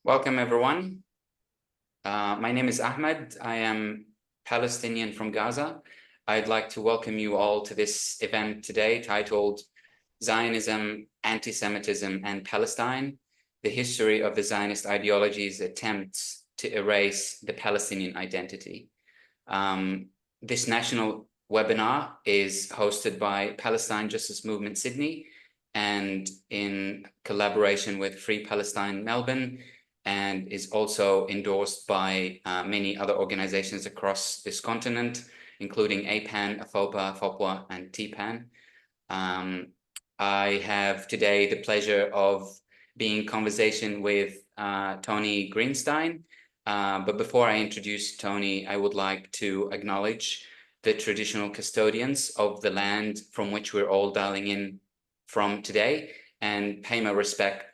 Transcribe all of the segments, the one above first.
Welcome, everyone. My name is Ahmed. I am Palestinian from Gaza. I'd like to welcome you all to this event today titled Zionism, Anti-Semitism, and Palestine, the history of the Zionist ideology's attempts to erase the Palestinian identity. This national webinar is hosted by Palestine Justice Movement Sydney and in collaboration with Free Palestine Melbourne, and is also endorsed by many other organizations across this continent, including APAN, AFOPA, FOPWA, and TPAN. I have today the pleasure of being in conversation with Tony Greenstein. But before I introduce Tony, I would like to acknowledge the traditional custodians of the land from which we're all dialing in from today, and pay my respect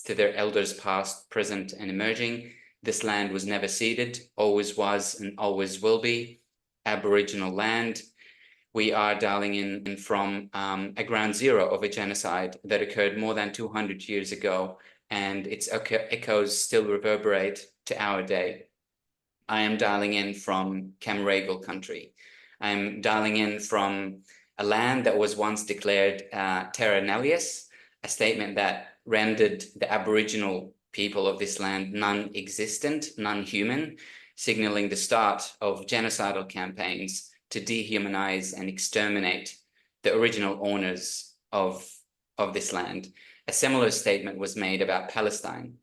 to their elders past, present, and emerging. This land was never ceded, always was, and always will be Aboriginal land. We are dialing in from a ground zero of a genocide that occurred more than 200 years ago, and its echoes still reverberate to our day. I am dialing in from Camaragal country. I'm dialing in from a land that was once declared terra nullius, a statement that rendered the Aboriginal people of this land non-existent, non-human, signaling the start of genocidal campaigns to dehumanize and exterminate the original owners of this land. A similar statement was made about Palestine,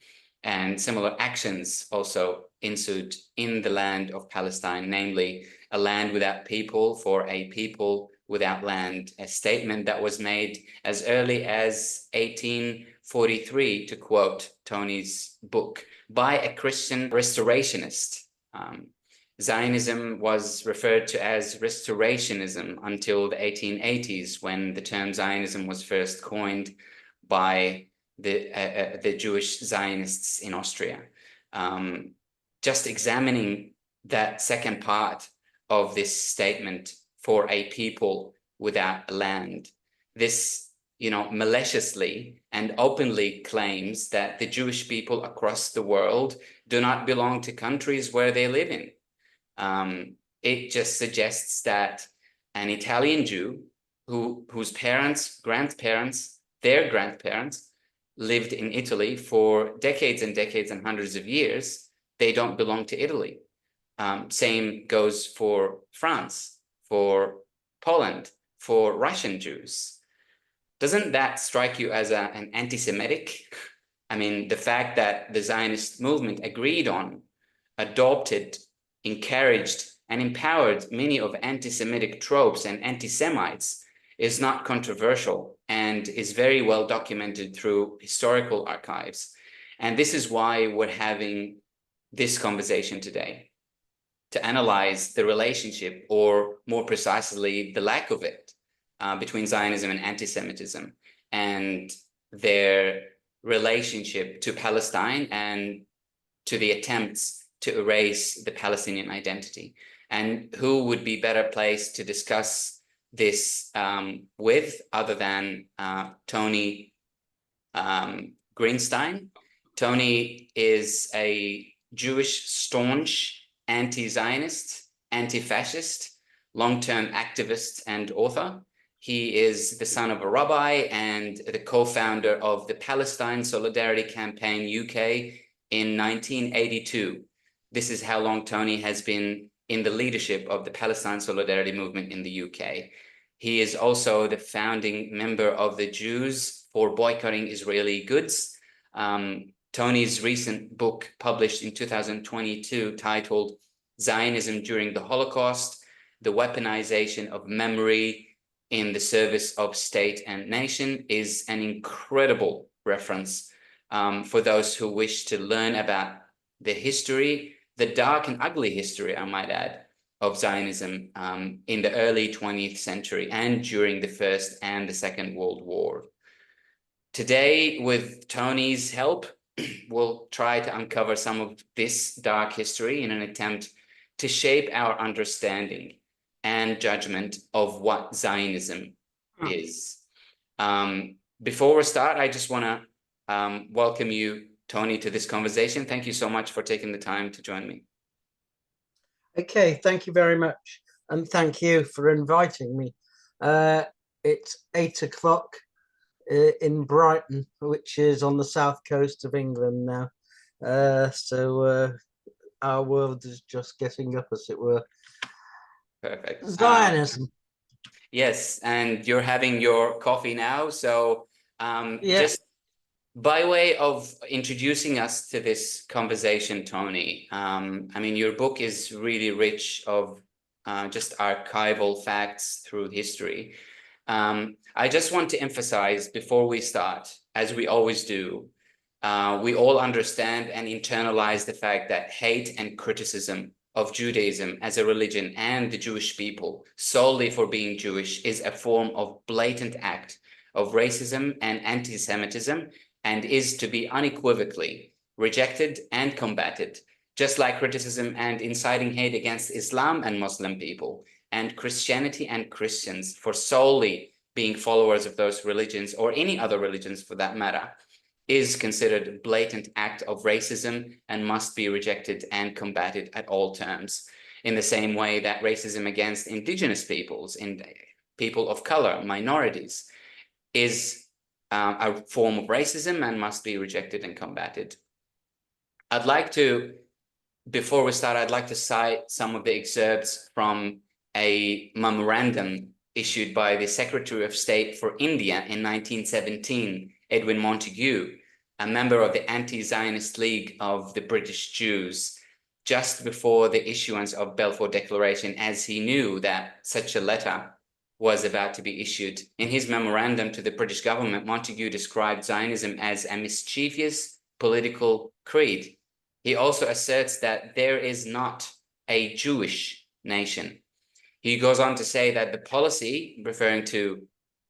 and similar actions also ensued in the land of Palestine, namely a land without people for a people without land, a statement that was made as early as 1843, to quote Tony's book, by a Christian restorationist. Zionism was referred to as restorationism until the 1880s, when the term Zionism was first coined by the Jewish Zionists in Austria. Just examining that second part of this statement, for a people without land, this, maliciously and openly claims that the Jewish people across the world do not belong to countries where they live in. It just suggests that an Italian Jew whose parents, grandparents, their grandparents lived in Italy for decades and decades and hundreds of years, they don't belong to Italy. Same goes for France, for Poland, for Russian Jews. Doesn't that strike you as an anti-Semitic? I mean, the fact that the Zionist movement agreed on, adopted, encouraged, and empowered many of anti-Semitic tropes and anti-Semites is not controversial and is very well documented through historical archives. And this is why we're having this conversation today, to analyze the relationship, or more precisely, the lack of it, between Zionism and anti-Semitism, and their relationship to Palestine and to the attempts to erase the Palestinian identity. And who would be better placed to discuss this with other than Tony Greenstein. Tony is a Jewish staunch anti-Zionist, anti-Fascist, long-term activist and author. He is the son of a rabbi and the co-founder of the Palestine Solidarity Campaign UK in 1982. This is how long Tony has been in the leadership of the Palestine Solidarity movement in the UK. He is also the founding member of the Jews for Boycotting Israeli Goods. Tony's recent book, published in 2022, titled Zionism During the Holocaust, the Weaponization of Memory in the Service of State and Nation, is an incredible reference for those who wish to learn about the history, the dark and ugly history, I might add, of Zionism in the early 20th century and during the First and the Second World War. Today, with Tony's help, we'll try to uncover some of this dark history in an attempt to shape our understanding and judgment of what Zionism is. Before we start, I just want to welcome you, Tony to this conversation. Thank you so much for taking the time to join me. Okay, thank you very much. And thank you for inviting me. It's 8 o'clock in Brighton, which is on the south coast of England now. So our world is just getting up, as it were. Perfect. Zionism. Yes, and you're having your coffee now. So Yeah. just by way of introducing us to this conversation, Tony, I mean, your book is really rich of just archival facts through history. I just want to emphasize before we start, as we always do, we all understand and internalize the fact that hate and criticism of Judaism as a religion and the Jewish people solely for being Jewish is a form of blatant act of racism and anti-Semitism, and is to be unequivocally rejected and combated, just like criticism and inciting hate against Islam and Muslim people, and Christianity and Christians for solely being followers of those religions, or any other religions for that matter, is considered a blatant act of racism and must be rejected and combated at all terms. In the same way that racism against indigenous peoples and people of color, minorities, is a form of racism and must be rejected and combated. I'd like to, before we start, I'd like to cite some of the excerpts from a memorandum issued by the Secretary of State for India in 1917, Edwin Montagu, a member of the anti-Zionist League of the British Jews, just before the issuance of Balfour Declaration, as he knew that such a letter was about to be issued. In his memorandum to the British government, Montagu described Zionism as a mischievous political creed. He also asserts that there is not a Jewish nation. He goes on to say that the policy, referring to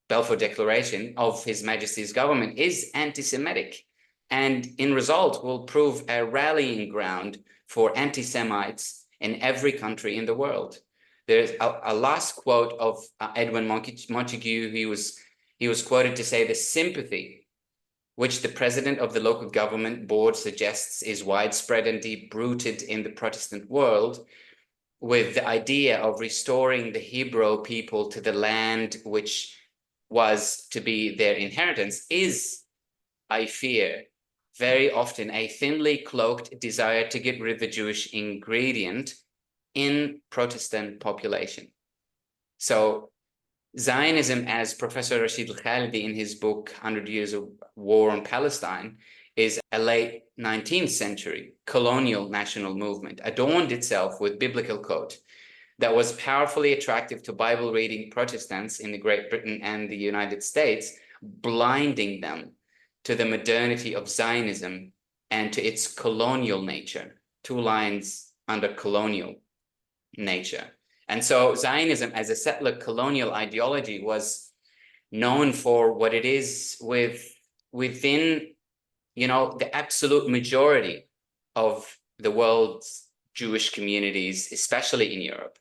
Balfour Declaration, of His Majesty's government is anti-Semitic, and in result will prove a rallying ground for anti-Semites in every country in the world. There's a last quote of Edwin Montagu. He was quoted to say, the sympathy which the president of the local government board suggests is widespread and deep-rooted in the Protestant world, with the idea of restoring the Hebrew people to the land which was to be their inheritance, is, I fear, very often a thinly cloaked desire to get rid of the Jewish ingredient in Protestant population. So Zionism, as Professor Rashid Al-Khalidi in his book 100 Years of War on Palestine, is a late 19th century colonial national movement, adorned itself with biblical code that was powerfully attractive to Bible-reading Protestants in the Great Britain and the United States, blinding them to the modernity of Zionism and to its colonial nature. 2 lines under colonial nature. And so Zionism as a settler colonial ideology was known for what it is within, you know, the absolute majority of the world's Jewish communities, especially in Europe.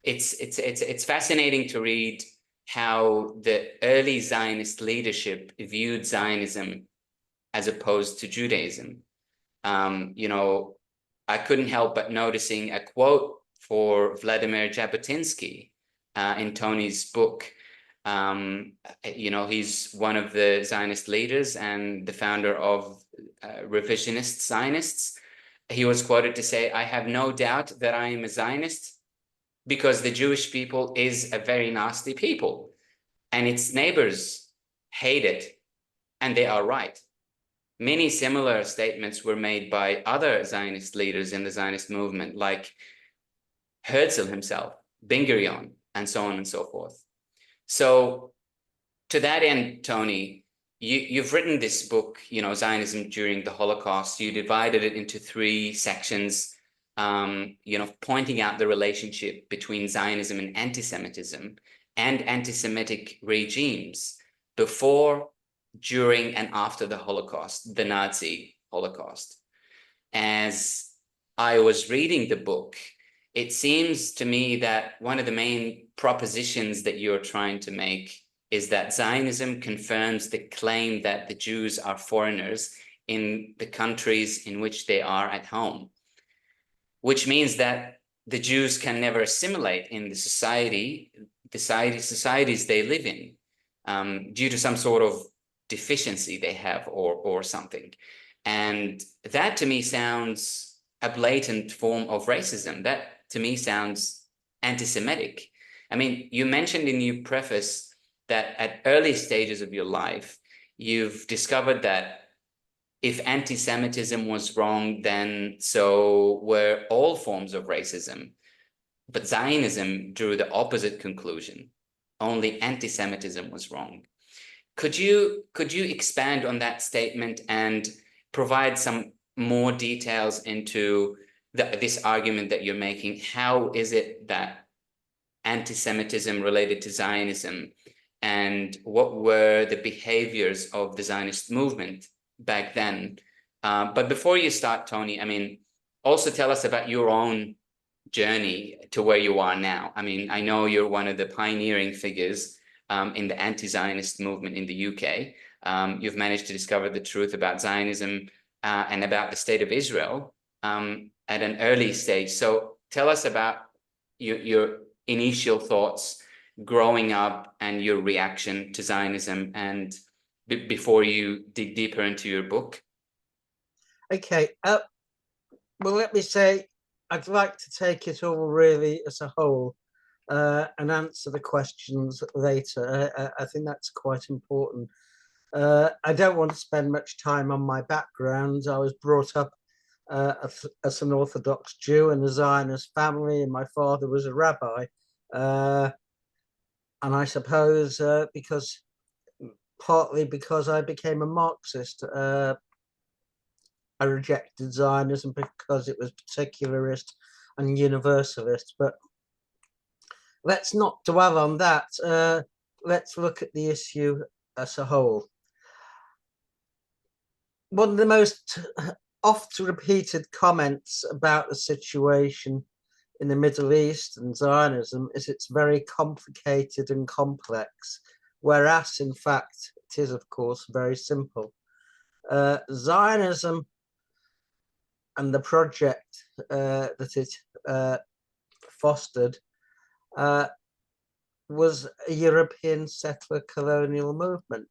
It's fascinating to read how the early Zionist leadership viewed Zionism as opposed to Judaism. You know, I couldn't help but noticing a quote for Vladimir Jabotinsky in Tony's book. You know, he's one of the Zionist leaders and the founder of revisionist Zionists. He was quoted to say, "I have no doubt that I am a Zionist because the Jewish people is a very nasty people and its neighbors hate it, and they are right." Many similar statements were made by other Zionist leaders in the Zionist movement, like Herzl himself, Ben-Gurion, and so on and so forth. So to that end, Tony, you've written this book, you know, Zionism During the Holocaust. You divided it into 3 sections, you know, pointing out the relationship between Zionism and anti-Semitism and anti-Semitic regimes before, during, and after the Holocaust, the Nazi Holocaust. As I was reading the book, it seems to me that one of the main propositions that you're trying to make is that Zionism confirms the claim that the Jews are foreigners in the countries in which they are at home, which means that the Jews can never assimilate in the societies they live in, due to some sort of deficiency they have or something. And that to me sounds a blatant form of racism. That to me sounds anti-Semitic. I mean, you mentioned in your preface that at early stages of your life, you've discovered that if anti-Semitism was wrong, then so were all forms of racism. But Zionism drew the opposite conclusion. Only anti-Semitism was wrong. Could you expand on that statement and provide some more details into this argument that you're making? How is it that anti-Semitism related to Zionism, and what were the behaviors of the Zionist movement back then? But before you start, Tony, I mean, also tell us about your own journey to where you are now. I mean, I know you're one of the pioneering figures in the anti-Zionist movement in the UK. You've managed to discover the truth about Zionism and about the state of Israel at an early stage. So tell us about your initial thoughts growing up and your reaction to Zionism, and before you dig deeper into your book. Okay, well, let me say, I'd like to take it all really as a whole and answer the questions later. I think that's quite important. I don't want to spend much time on my background. I was brought up as an Orthodox Jew in a Zionist family, and my father was a rabbi. And I suppose partly because I became a Marxist, I rejected Zionism because it was particularist and universalist. But let's not dwell on that. Let's look at the issue as a whole. One of the most oft repeated comments about the situation in the Middle East and Zionism is it's very complicated and complex, whereas in fact it is, of course, very simple. Zionism and the project that it fostered was a European settler colonial movement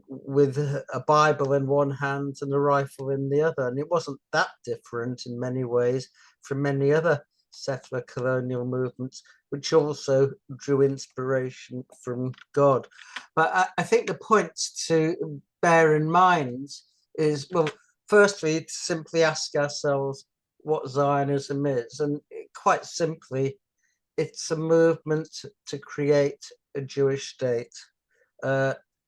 with a Bible in one hand and a rifle in the other. And it wasn't that different in many ways from many other settler colonial movements, which also drew inspiration from God. But I think the points to bear in mind is, well, firstly, to simply ask ourselves what Zionism is. And quite simply, it's a movement to create a Jewish state.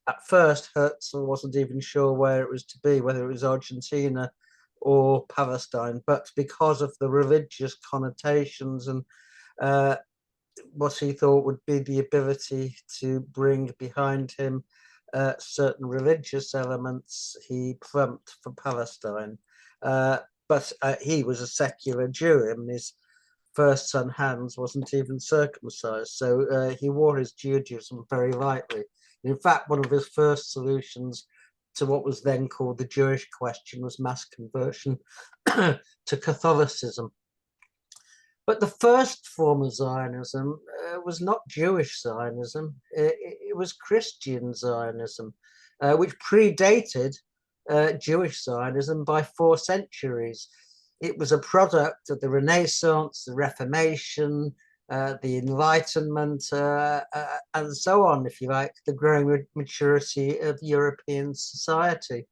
At first, Herzl wasn't even sure where it was to be, whether it was Argentina or Palestine, but because of the religious connotations and what he thought would be the ability to bring behind him certain religious elements, he plumped for Palestine. But he was a secular Jew, and his first son Hans wasn't even circumcised, so he wore his Judaism very lightly. In fact, one of his first solutions to what was then called the Jewish question was mass conversion to Catholicism. But the first form of Zionism was not Jewish Zionism, it was Christian Zionism, which predated Jewish Zionism by 4 centuries. It was a product of the Renaissance, the Reformation, the Enlightenment, and so on, if you like, the growing maturity of European society,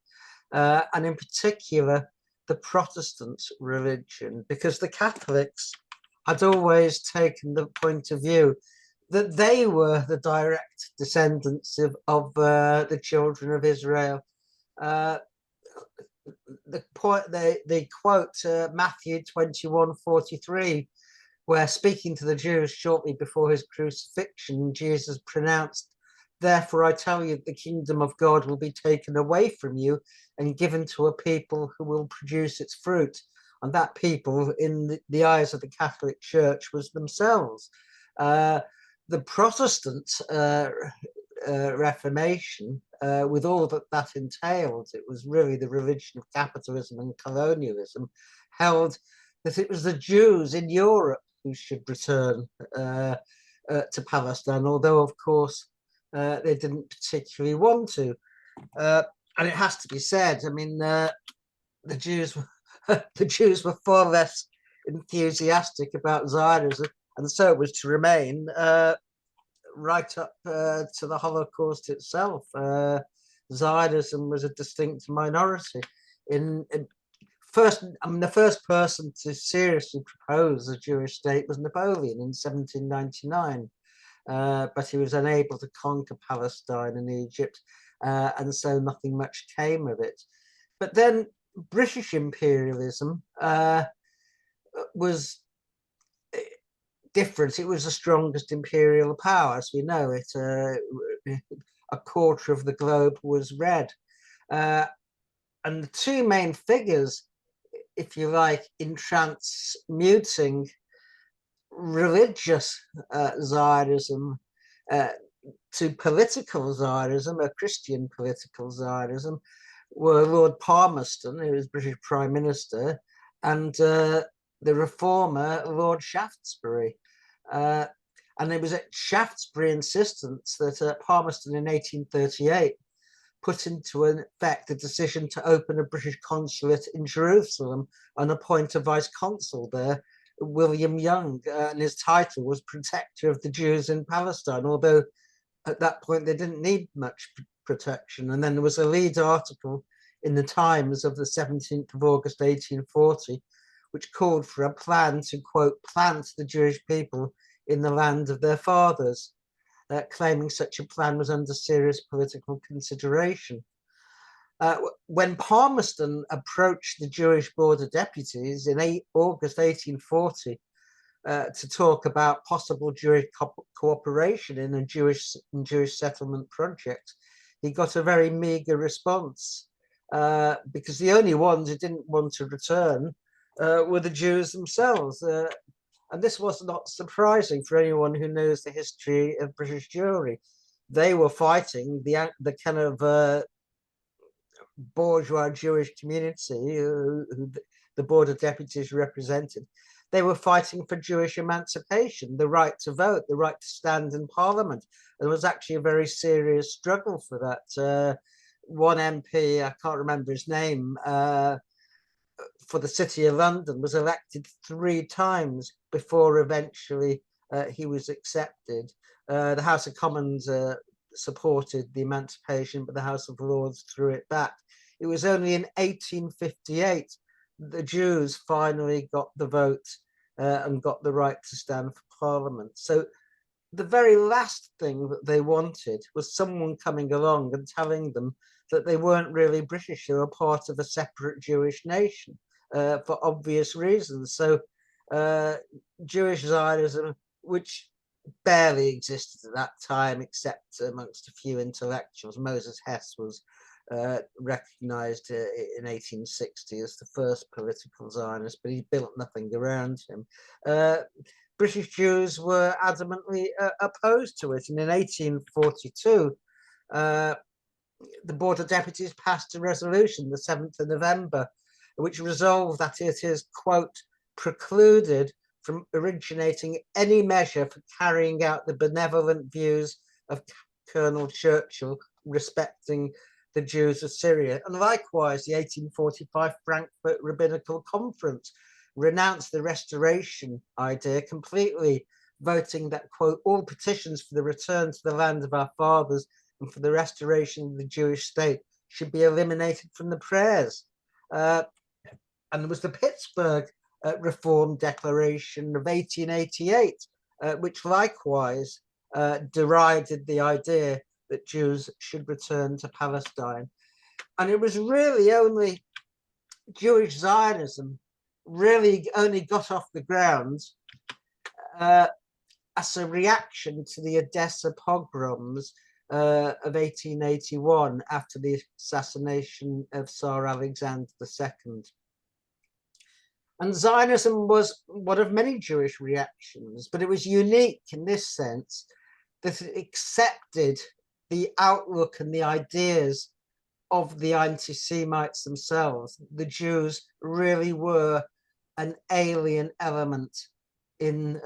and in particular, the Protestant religion, because the Catholics had always taken the point of view that they were the direct descendants of the children of Israel. They quote Matthew 21:43, where speaking to the Jews shortly before his crucifixion, Jesus pronounced, "Therefore I tell you, the kingdom of God will be taken away from you and given to a people who will produce its fruit." And that people, in the eyes of the Catholic Church, was themselves. The Protestant Reformation with all that that entailed. It was really the religion of capitalism and colonialism, held that it was the Jews in Europe who should return to Palestine, although, of course, they didn't particularly want to. And it has to be said, I mean, the Jews were far less enthusiastic about Zionism, and so it was to remain right up to the Holocaust itself. Zionism was a distinct minority. The first person to seriously propose a Jewish state was Napoleon in 1799, but he was unable to conquer Palestine and Egypt, and so nothing much came of it. But then British imperialism was different. It was the strongest imperial power, as we know it. A quarter of the globe was red. And the two main figures, if you like, in transmuting religious Zionism to political Zionism, a Christian political Zionism, were Lord Palmerston, who was British Prime Minister, and the reformer, Lord Shaftesbury. And it was at Shaftesbury's insistence that Palmerston in 1838 put into effect the decision to open a British consulate in Jerusalem and appoint a vice consul there, William Young, and his title was Protector of the Jews in Palestine, although at that point they didn't need much protection. And then there was a lead article in the Times of the 17th of August 1840, which called for a plan to, quote, plant the Jewish people in the land of their fathers, claiming such a plan was under serious political consideration. When Palmerston approached the Jewish Board of Deputies in August 1840 to talk about possible Jewish cooperation in a Jewish settlement project, he got a very meager response, because the only ones who didn't want to return were the Jews themselves. And this was not surprising for anyone who knows the history of British Jewry. They were fighting the kind of bourgeois Jewish community who the Board of Deputies represented. They were fighting for Jewish emancipation, the right to vote, the right to stand in Parliament. There was actually a very serious struggle for that. One MP, I can't remember his name, for the City of London was elected 3 times before eventually he was accepted. The House of Commons supported the emancipation, but the House of Lords threw it back. It was only in 1858 the Jews finally got the vote and got the right to stand for Parliament. So the very last thing that they wanted was someone coming along and telling them that they weren't really British, they were part of a separate Jewish nation, for obvious reasons. So Jewish Zionism, which barely existed at that time, except amongst a few intellectuals. Moses Hess was recognized in 1860 as the first political Zionist, but he built nothing around him. British Jews were adamantly opposed to it, and in 1842, the Board of Deputies passed a resolution, the 7th of November, which resolved that it is, quote, precluded from originating any measure for carrying out the benevolent views of Colonel Churchill respecting the Jews of Syria. And likewise, the 1845 Frankfurt Rabbinical Conference renounced the restoration idea completely, voting that, quote, all petitions for the return to the land of our fathers and for the restoration of the Jewish state should be eliminated from the prayers. And there was the Pittsburgh Reform Declaration of 1888, which likewise derided the idea that Jews should return to Palestine. And it was really only Jewish Zionism really only got off the ground as a reaction to the Odessa pogroms of 1881 after the assassination of Tsar Alexander II. And Zionism was one of many Jewish reactions, but it was unique in this sense that it accepted the outlook and the ideas of the anti-Semites themselves. The Jews really were an alien element in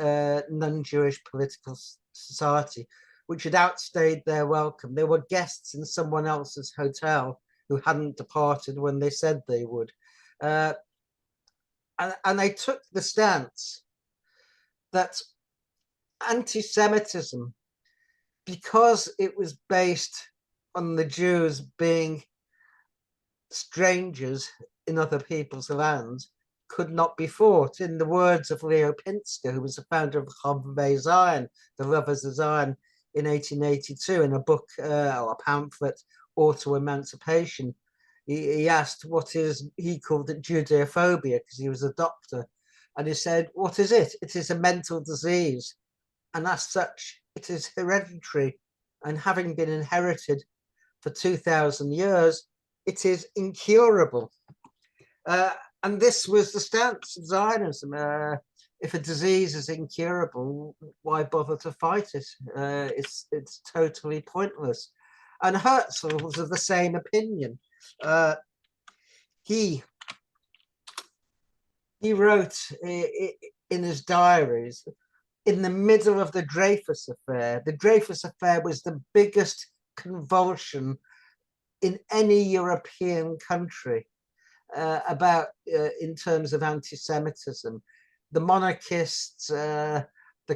non-Jewish political society, which had outstayed their welcome. They were guests in someone else's hotel who hadn't departed when they said they would. And they took the stance that anti-Semitism, because it was based on the Jews being strangers in other people's lands, could not be fought. In the words of Leo Pinsker, who was the founder of Rabbi Zion, the Lovers of Zion, in 1882, in a book or a pamphlet, Auto-Emancipation, he asked what is, he called it Judeophobia because he was a doctor. And he said, what is it? It is a mental disease. And as such, it is hereditary. And having been inherited for 2,000 years, it is incurable. And this was the stance of Zionism. If a disease is incurable, why bother to fight it? It's totally pointless. And Herzl was of the same opinion. He wrote in his diaries, in the middle of the Dreyfus affair. The Dreyfus affair was the biggest convulsion in any European country in terms of anti-Semitism. The monarchists, the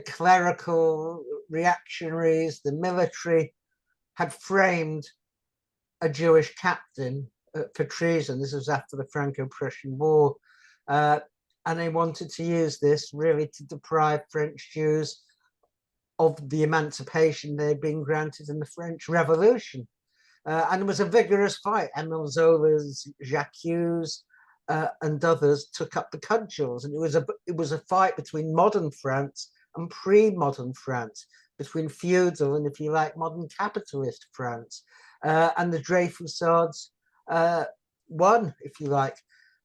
clerical reactionaries, the military had framed a Jewish captain for treason. This was after the Franco-Prussian War. And they wanted to use this really to deprive French Jews of the emancipation they'd been granted in the French Revolution. And it was a vigorous fight. Émile Zola's, Jacques Hughes, and others took up the cudgels. And it was a fight between modern France and pre-modern France, between feudal and, if you like, modern capitalist France. And the Dreyfusards won, if you like.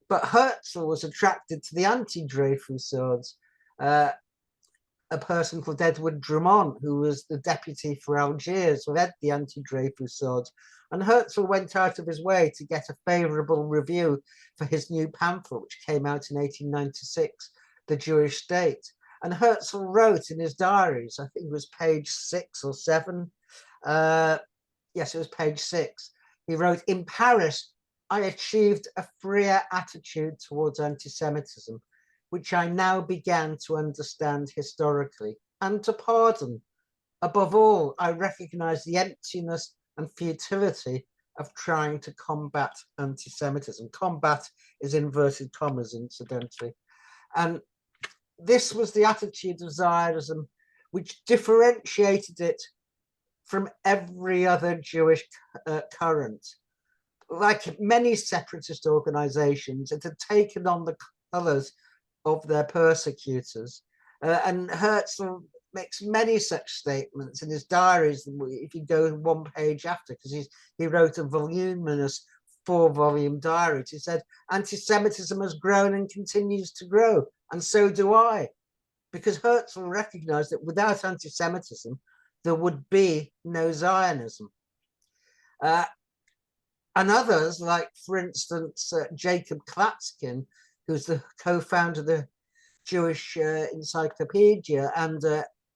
But Herzl was attracted to the anti-Dreyfusards, a person called Edward Drummond, who was the deputy for Algiers, led the anti-Dreyfusards. And Herzl went out of his way to get a favorable review for his new pamphlet, which came out in 1896, The Jewish State. And Herzl wrote in his diaries, I think it was page 6 or 7. Yes, it was page 6. He wrote, in Paris, I achieved a freer attitude towards anti-Semitism, which I now began to understand historically and to pardon. Above all, I recognize the emptiness and futility of trying to combat anti-Semitism. Combat is inverted commas, incidentally. And this was the attitude of Zionism, which differentiated it from every other Jewish current. Like many separatist organizations, it had taken on the colors of their persecutors. And Herzl makes many such statements in his diaries, if you go one page after, because he wrote a voluminous 4-volume diary. He said, anti-Semitism has grown and continues to grow, and so do I. Because Herzl recognized that without anti-Semitism, there would be no Zionism. And others, like, for instance, Jacob Klatskin, who's the co-founder of the Jewish Encyclopedia and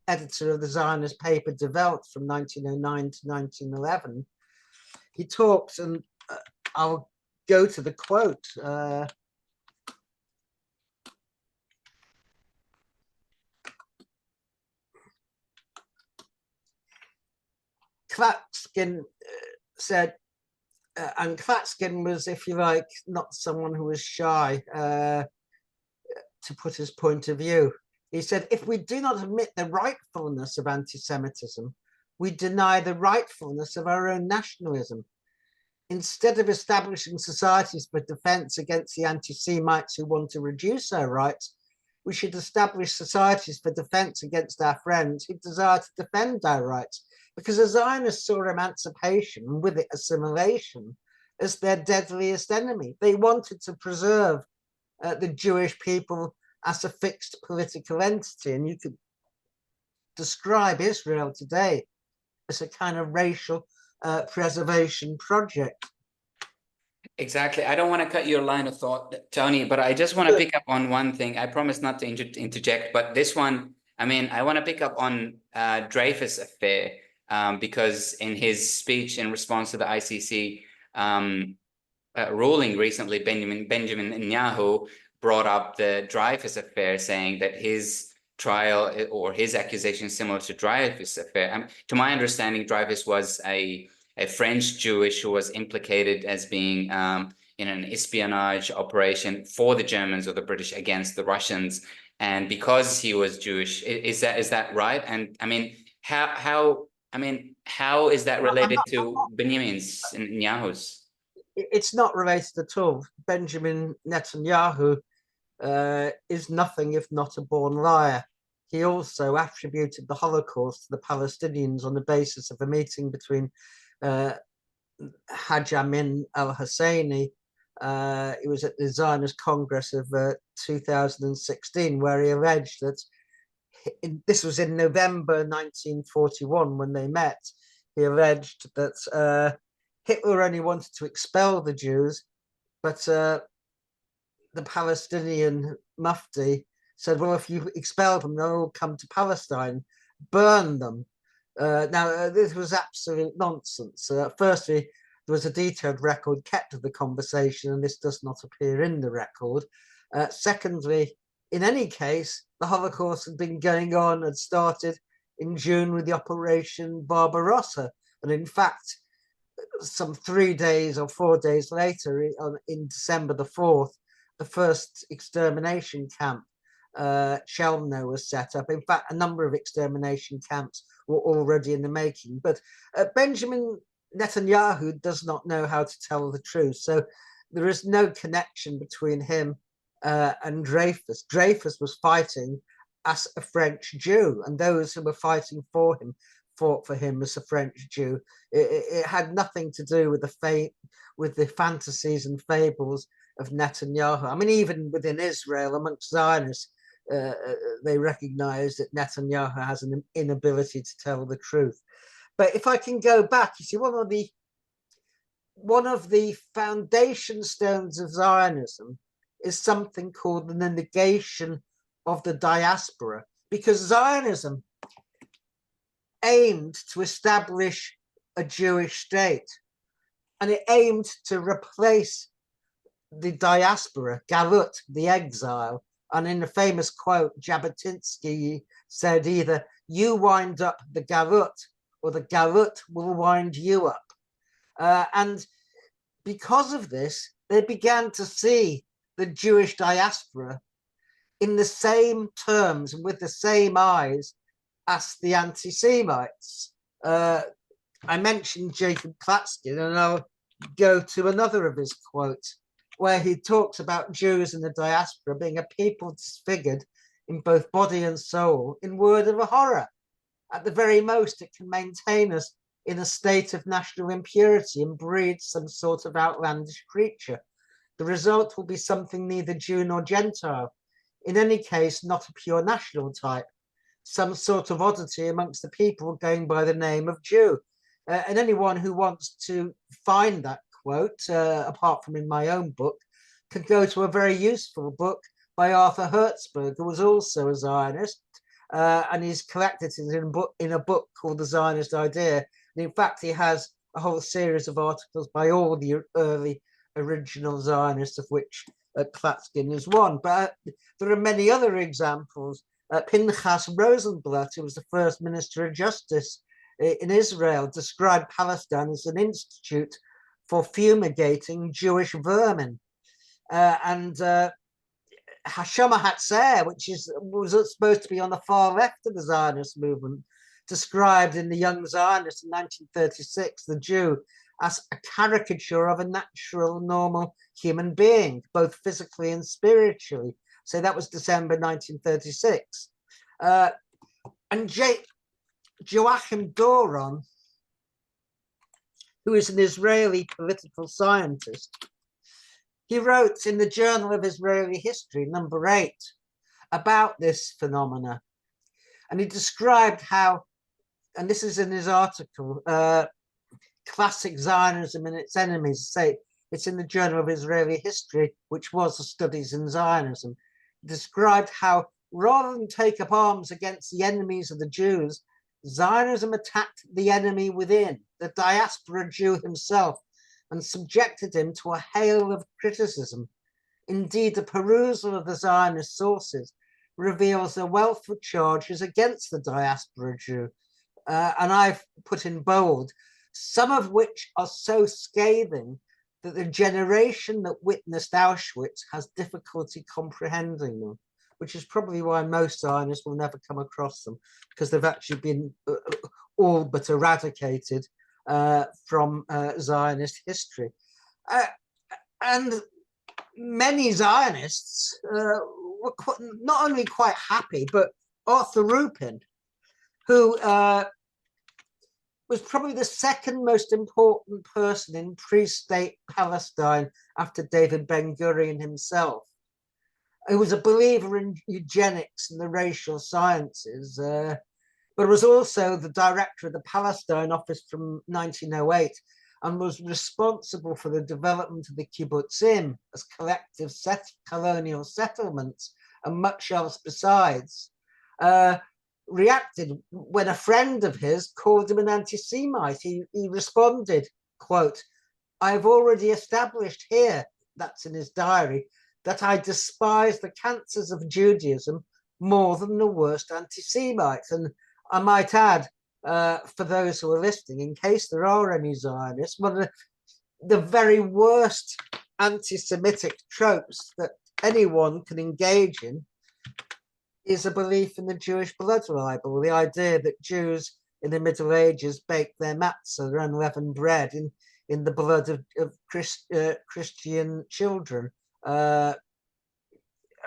editor of the Zionist paper Die Welt from 1909 to 1911, he talks, and I'll go to the quote. Klatskin said, and Klatskin was, if you like, not someone who was shy to put his point of view. He said, if we do not admit the rightfulness of anti-Semitism, we deny the rightfulness of our own nationalism. Instead of establishing societies for defense against the anti-Semites who want to reduce our rights, we should establish societies for defense against our friends who desire to defend our rights, because the Zionists saw emancipation, and with it assimilation, as their deadliest enemy. They wanted to preserve the Jewish people as a fixed political entity. And you could describe Israel today as a kind of racial preservation project. Exactly. I don't want to cut your line of thought, Tony, but I just want to pick up on one thing. I promise not to interject, but this one, I mean, I want to pick up on Dreyfus affair, because in his speech in response to the ICC ruling recently, Benjamin Netanyahu brought up the Dreyfus affair, saying that his trial or his accusation is similar to Dreyfus affair. To my understanding, Dreyfus was a French Jewish who was implicated as being in an espionage operation for the Germans or the British against the Russians, and because he was Jewish, is that right? And I mean, how is that related to Benjamin Netanyahu's? It's not related at all. Benjamin Netanyahu is nothing if not a born liar. He also attributed the Holocaust to the Palestinians on the basis of a meeting between Haj Amin al-Husseini. It was at the Zionist Congress of 2016, where he alleged that this was in November 1941 when they met. He alleged that Hitler only wanted to expel the Jews, but the Palestinian Mufti said, well, if you expel them, they'll all come to Palestine, burn them. Now, this was absolute nonsense. Firstly, there was a detailed record kept of the conversation, and this does not appear in the record. Secondly, in any case, the Holocaust had been going on, had started in June with the Operation Barbarossa. And in fact, some 3 days or 4 days later, in December the 4th, the first extermination camp, Chelmno, was set up. In fact, a number of extermination camps were already in the making. But Benjamin Netanyahu does not know how to tell the truth. So there is no connection between him and Dreyfus. Dreyfus was fighting as a French Jew, and those who were fighting for him fought for him as a French Jew. It had nothing to do with the fantasies and fables of Netanyahu. I mean, even within Israel, amongst Zionists, they recognize that Netanyahu has an inability to tell the truth. But if I can go back, you see, one of the foundation stones of Zionism is something called the negation of the diaspora, because Zionism aimed to establish a Jewish state, and it aimed to replace the diaspora, galut, the exile. And in the famous quote, Jabotinsky said, either you wind up the galut or the galut will wind you up. And because of this, they began to see the Jewish diaspora in the same terms and with the same eyes as the anti-Semites. I mentioned Jacob Klatskin, and I'll go to another of his quotes, where he talks about Jews in the diaspora being a people disfigured in both body and soul, in word of a horror. At the very most, it can maintain us in a state of national impurity and breed some sort of outlandish creature. The result will be something neither Jew nor Gentile, in any case, not a pure national type, some sort of oddity amongst the people going by the name of Jew. And anyone who wants to find that quote, apart from in my own book, can go to a very useful book by Arthur Hertzberg, who was also a Zionist, and he's collected it in a book called The Zionist Idea. And in fact, he has a whole series of articles by all the early original Zionists, of which Klatskin is one. But there are many other examples. Pinchas Rosenblatt, who was the first Minister of Justice in Israel, described Palestine as an institute for fumigating Jewish vermin. And Hashoma Hatzair, which was supposed to be on the far left of the Zionist movement, described in The Young Zionist in 1936 the Jew as a caricature of a natural, normal human being, both physically and spiritually. So that was December 1936. And Joachim Doron, who is an Israeli political scientist, he wrote in the Journal of Israeli History, number 8, about this phenomena. And he described how and this is in his article, Classic Zionism and Its Enemies. Say it's in the Journal of Israeli History, which was the Studies in Zionism, described how rather than take up arms against the enemies of the Jews, Zionism attacked the enemy within, the diaspora Jew himself, and subjected him to a hail of criticism. Indeed, the perusal of the Zionist sources reveals a wealth of charges against the diaspora Jew. And I've put in bold, some of which are so scathing that the generation that witnessed Auschwitz has difficulty comprehending them, which is probably why most Zionists will never come across them, because they've actually been all but eradicated from Zionist history. And many Zionists were not only quite happy, but Arthur Rupin, who was probably the second most important person in pre-state Palestine after David Ben-Gurion himself. He was a believer in eugenics and the racial sciences, but was also the director of the Palestine office from 1908 and was responsible for the development of the kibbutzim as collective colonial settlements and much else besides. Reacted when a friend of his called him an anti-Semite. He responded, quote, "I've already established here," that's in his diary, "that I despise the cancers of Judaism more than the worst anti-Semites." And I might add, for those who are listening, in case there are any Zionists, one of the very worst anti-Semitic tropes that anyone can engage in is a belief in the Jewish blood libel, the idea that Jews in the Middle Ages baked their matzah, their unleavened bread, in the blood of Christian children. I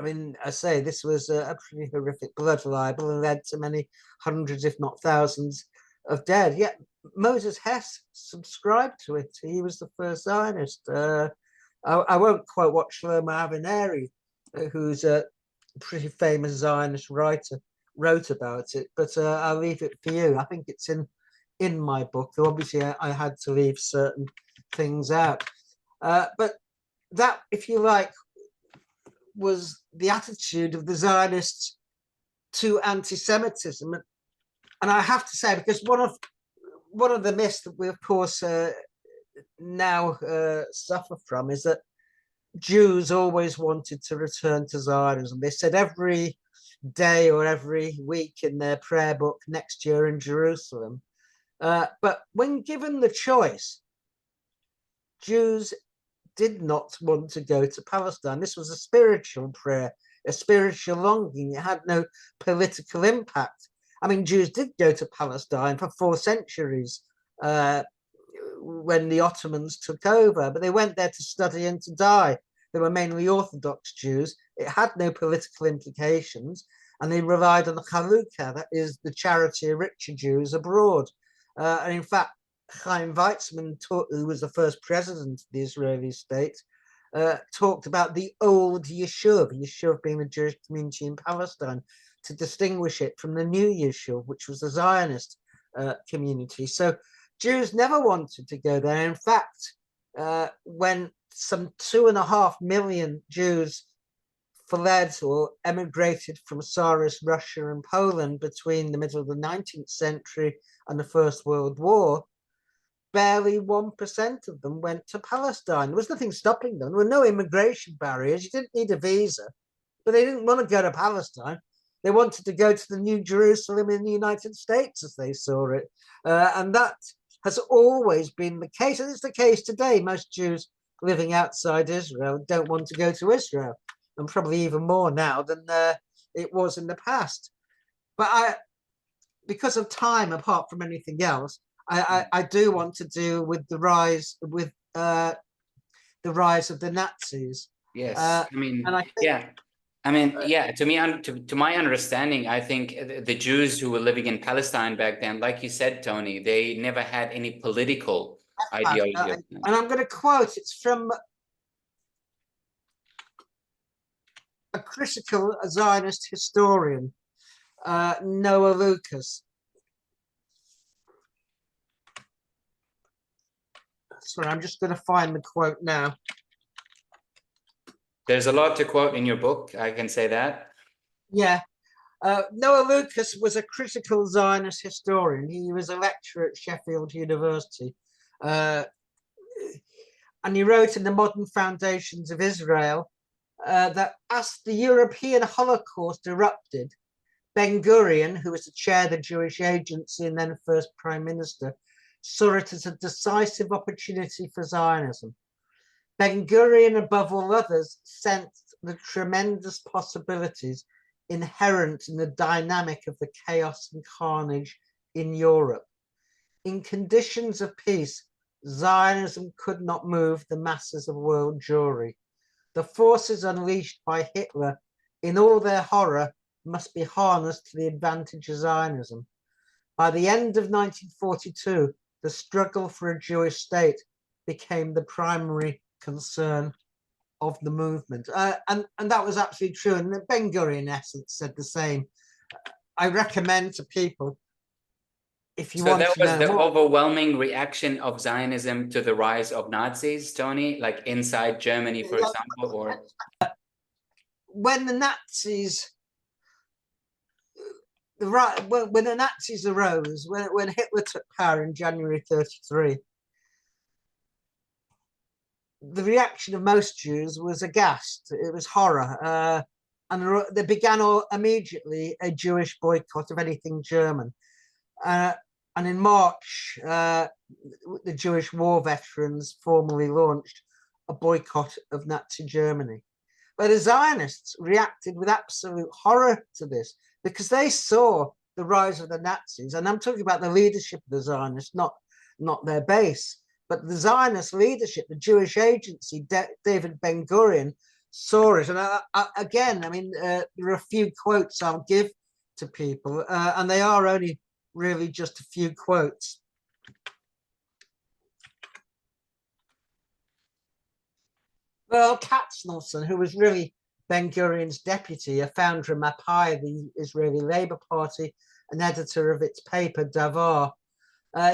mean, I say this was a pretty horrific blood libel and led to many hundreds, if not thousands, of dead. Yet Moses Hess subscribed to it. He was the first Zionist. I won't quote what Shlomo Avineri, who's a pretty famous Zionist writer, wrote about it, but I'll leave it for you. I think it's in my book, though obviously I had to leave certain things out. But that, if you like, was the attitude of the Zionists to anti-Semitism. And I have to say, because one of the myths that we, of course, now suffer from is that Jews always wanted to return to Zionism. They said every day or every week in their prayer book, next year in Jerusalem. But when given the choice, Jews did not want to go to Palestine. This was a spiritual prayer, a spiritual longing. It had no political impact. I mean, Jews did go to Palestine for 4 centuries when the Ottomans took over, but they went there to study and to die. They were mainly Orthodox Jews. It had no political implications, and they relied on the Chalukah, that is the charity of richer Jews abroad. And in fact, Chaim Weizmann, who was the first president of the Israeli state, talked about the old Yishuv being the Jewish community in Palestine, to distinguish it from the new Yishuv, which was the Zionist community. So Jews never wanted to go there. In fact, when some 2.5 million Jews fled or emigrated from Tsarist Russia and Poland between the middle of the 19th century and the First World War, barely 1% of them went to Palestine. There was nothing stopping them. There were no immigration barriers. You didn't need a visa, but they didn't want to go to Palestine. They wanted to go to the New Jerusalem in the United States, as they saw it. And that has always been the case. And it's the case today. Most Jews living outside Israel don't want to go to Israel, and probably even more now than it was in the past. But because of time, apart from anything else, I do want to deal with the rise of the Nazis. Yes, I mean, and I think, yeah. I mean, yeah, to my understanding, I think the Jews who were living in Palestine back then, like you said, Tony, they never had any political ideology. And I'm going to quote, it's from a critical Zionist historian, Noah Lucas. sorry, I'm just going to find the quote now. There's a lot to quote in your book, I can say that. Yeah. Noah Lucas was a critical Zionist historian. He was a lecturer at Sheffield University. And he wrote in The Modern Foundations of Israel that as the European Holocaust erupted, Ben-Gurion, who was the chair of the Jewish Agency and then first prime minister, saw it as a decisive opportunity for Zionism. Ben-Gurion, above all others, sensed the tremendous possibilities inherent in the dynamic of the chaos and carnage in Europe. In conditions of peace, Zionism could not move the masses of world Jewry. The forces unleashed by Hitler, in all their horror, must be harnessed to the advantage of Zionism. By the end of 1942, the struggle for a Jewish state became the primary concern of the movement. And that was absolutely true. And Ben-Gurion, in essence, said the same. I recommend to people, if you want to know. So that was the overwhelming reaction of Zionism to the rise of Nazis, Tony, like inside Germany, for example, or? When the Nazis, when the Nazis arose, when Hitler took power in January 1933, the reaction of most Jews was aghast. It was horror. And they began immediately a Jewish boycott of anything German. And in March, the Jewish war veterans formally launched a boycott of Nazi Germany. But the Zionists reacted with absolute horror to this because they saw the rise of the Nazis. And I'm talking about the leadership of the Zionists, not their base. But the Zionist leadership, the Jewish Agency, David Ben-Gurion, saw it. And again, I mean, there are a few quotes I'll give to people, and they are only really just a few quotes. Well, Kastner, who was really Ben-Gurion's deputy, a founder of Mapai, the Israeli Labour Party, an editor of its paper, Davar,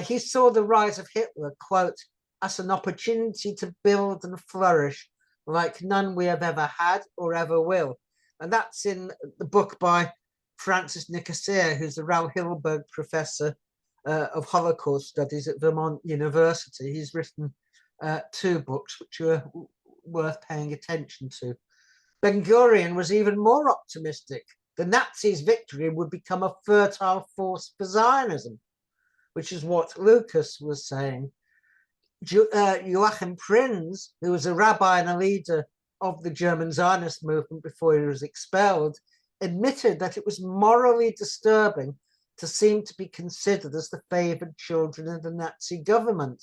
he saw the rise of Hitler, quote, as an opportunity to build and flourish like none we have ever had or ever will. And that's in the book by Francis Nicosia, who's the Raoul Hilberg Professor of Holocaust Studies at Vermont University. He's written 2 books which are worth paying attention to. Ben-Gurion was even more optimistic. The Nazis' victory would become a fertile force for Zionism, which is what Lucas was saying. Joachim Prinz, who was a rabbi and a leader of the German Zionist movement before he was expelled, admitted that it was morally disturbing to seem to be considered as the favored children of the Nazi government,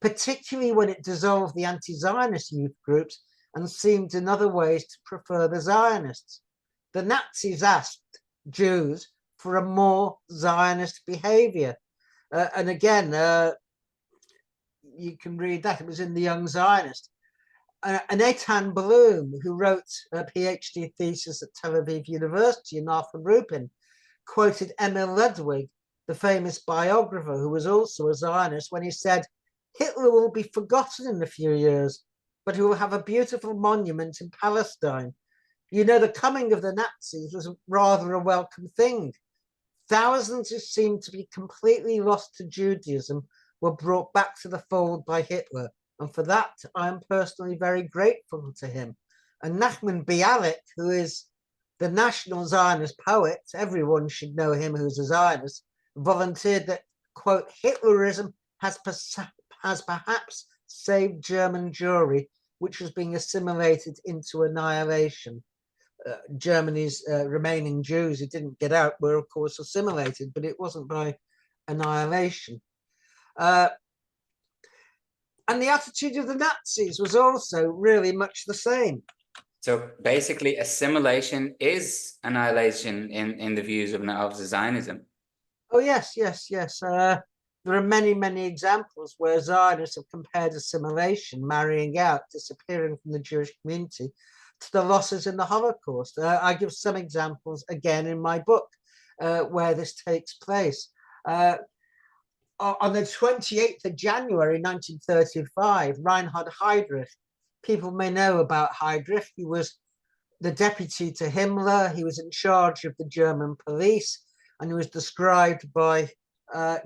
particularly when it dissolved the anti-Zionist youth groups and seemed in other ways to prefer the Zionists. The Nazis asked Jews for a more Zionist behavior. And again, you can read that. It was in The Young Zionist. And Eitan Bloom, who wrote a PhD thesis at Tel Aviv University in Arthur Rupin, quoted Emil Ludwig, the famous biographer who was also a Zionist, when he said, Hitler will be forgotten in a few years, but he will have a beautiful monument in Palestine. You know, the coming of the Nazis was rather a welcome thing. Thousands who seemed to be completely lost to Judaism were brought back to the fold by Hitler. And for that, I am personally very grateful to him. And Nachman Bialik, who is the national Zionist poet, everyone should know him who's a Zionist, volunteered that, quote, Hitlerism has perhaps saved German Jewry, which was being assimilated into annihilation. Germany's remaining Jews who didn't get out were, of course, assimilated, but it wasn't by annihilation. And the attitude of the Nazis was also really much the same. So basically, assimilation is annihilation in the views of Zionism. Oh, yes, yes, yes. There are many, many examples where Zionists have compared assimilation, marrying out, disappearing from the Jewish community, to the losses in the Holocaust. I give some examples again in my book where this takes place. on the 28th of January 1935, Reinhard Heydrich, people may know about Heydrich, he was the deputy to Himmler, he was in charge of the German police, and he was described by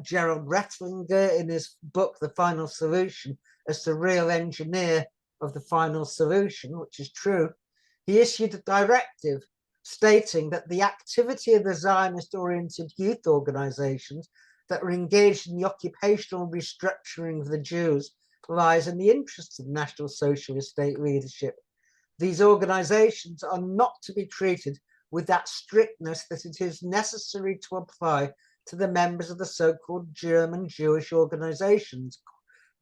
Gerald Rettlinger in his book, The Final Solution, as the real engineer of the final solution, which is true. He issued a directive stating that the activity of the Zionist-oriented youth organizations that were engaged in the occupational restructuring of the Jews lies in the interests of National Socialist state leadership. These organizations are not to be treated with that strictness that it is necessary to apply to the members of the so-called German Jewish organizations,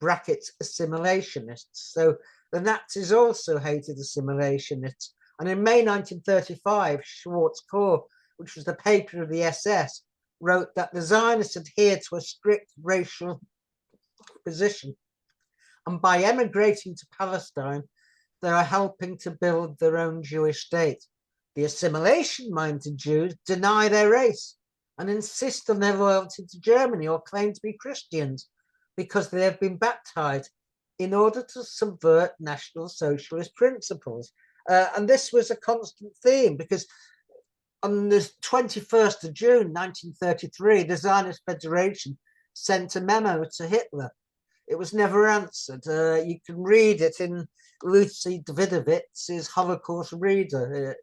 brackets assimilationists. So the Nazis also hated assimilationists. And in May 1935, Schwarz Korps, which was the paper of the SS, wrote that the Zionists adhered to a strict racial position. And by emigrating to Palestine, they are helping to build their own Jewish state. The assimilation-minded Jews deny their race and insist on their loyalty to Germany or claim to be Christians because they have been baptized in order to subvert National Socialist principles. And this was a constant theme because on the 21st of June 1933, the Zionist Federation sent a memo to Hitler. It was never answered. You can read it in Lucy Davidowitz's Holocaust Reader.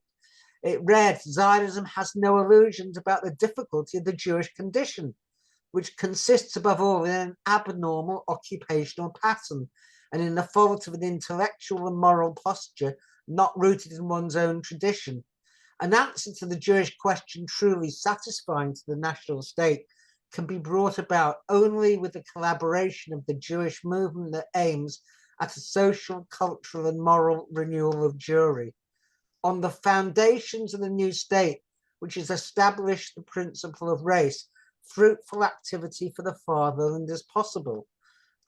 It read, Zionism has no illusions about the difficulty of the Jewish condition, which consists above all in an abnormal occupational pattern and in the fault of an intellectual and moral posture not rooted in one's own tradition. An answer to the Jewish question truly satisfying to the national state can be brought about only with the collaboration of the Jewish movement that aims at a social, cultural, and moral renewal of Jewry. On the foundations of the new state, which has established the principle of race, fruitful activity for the fatherland is possible.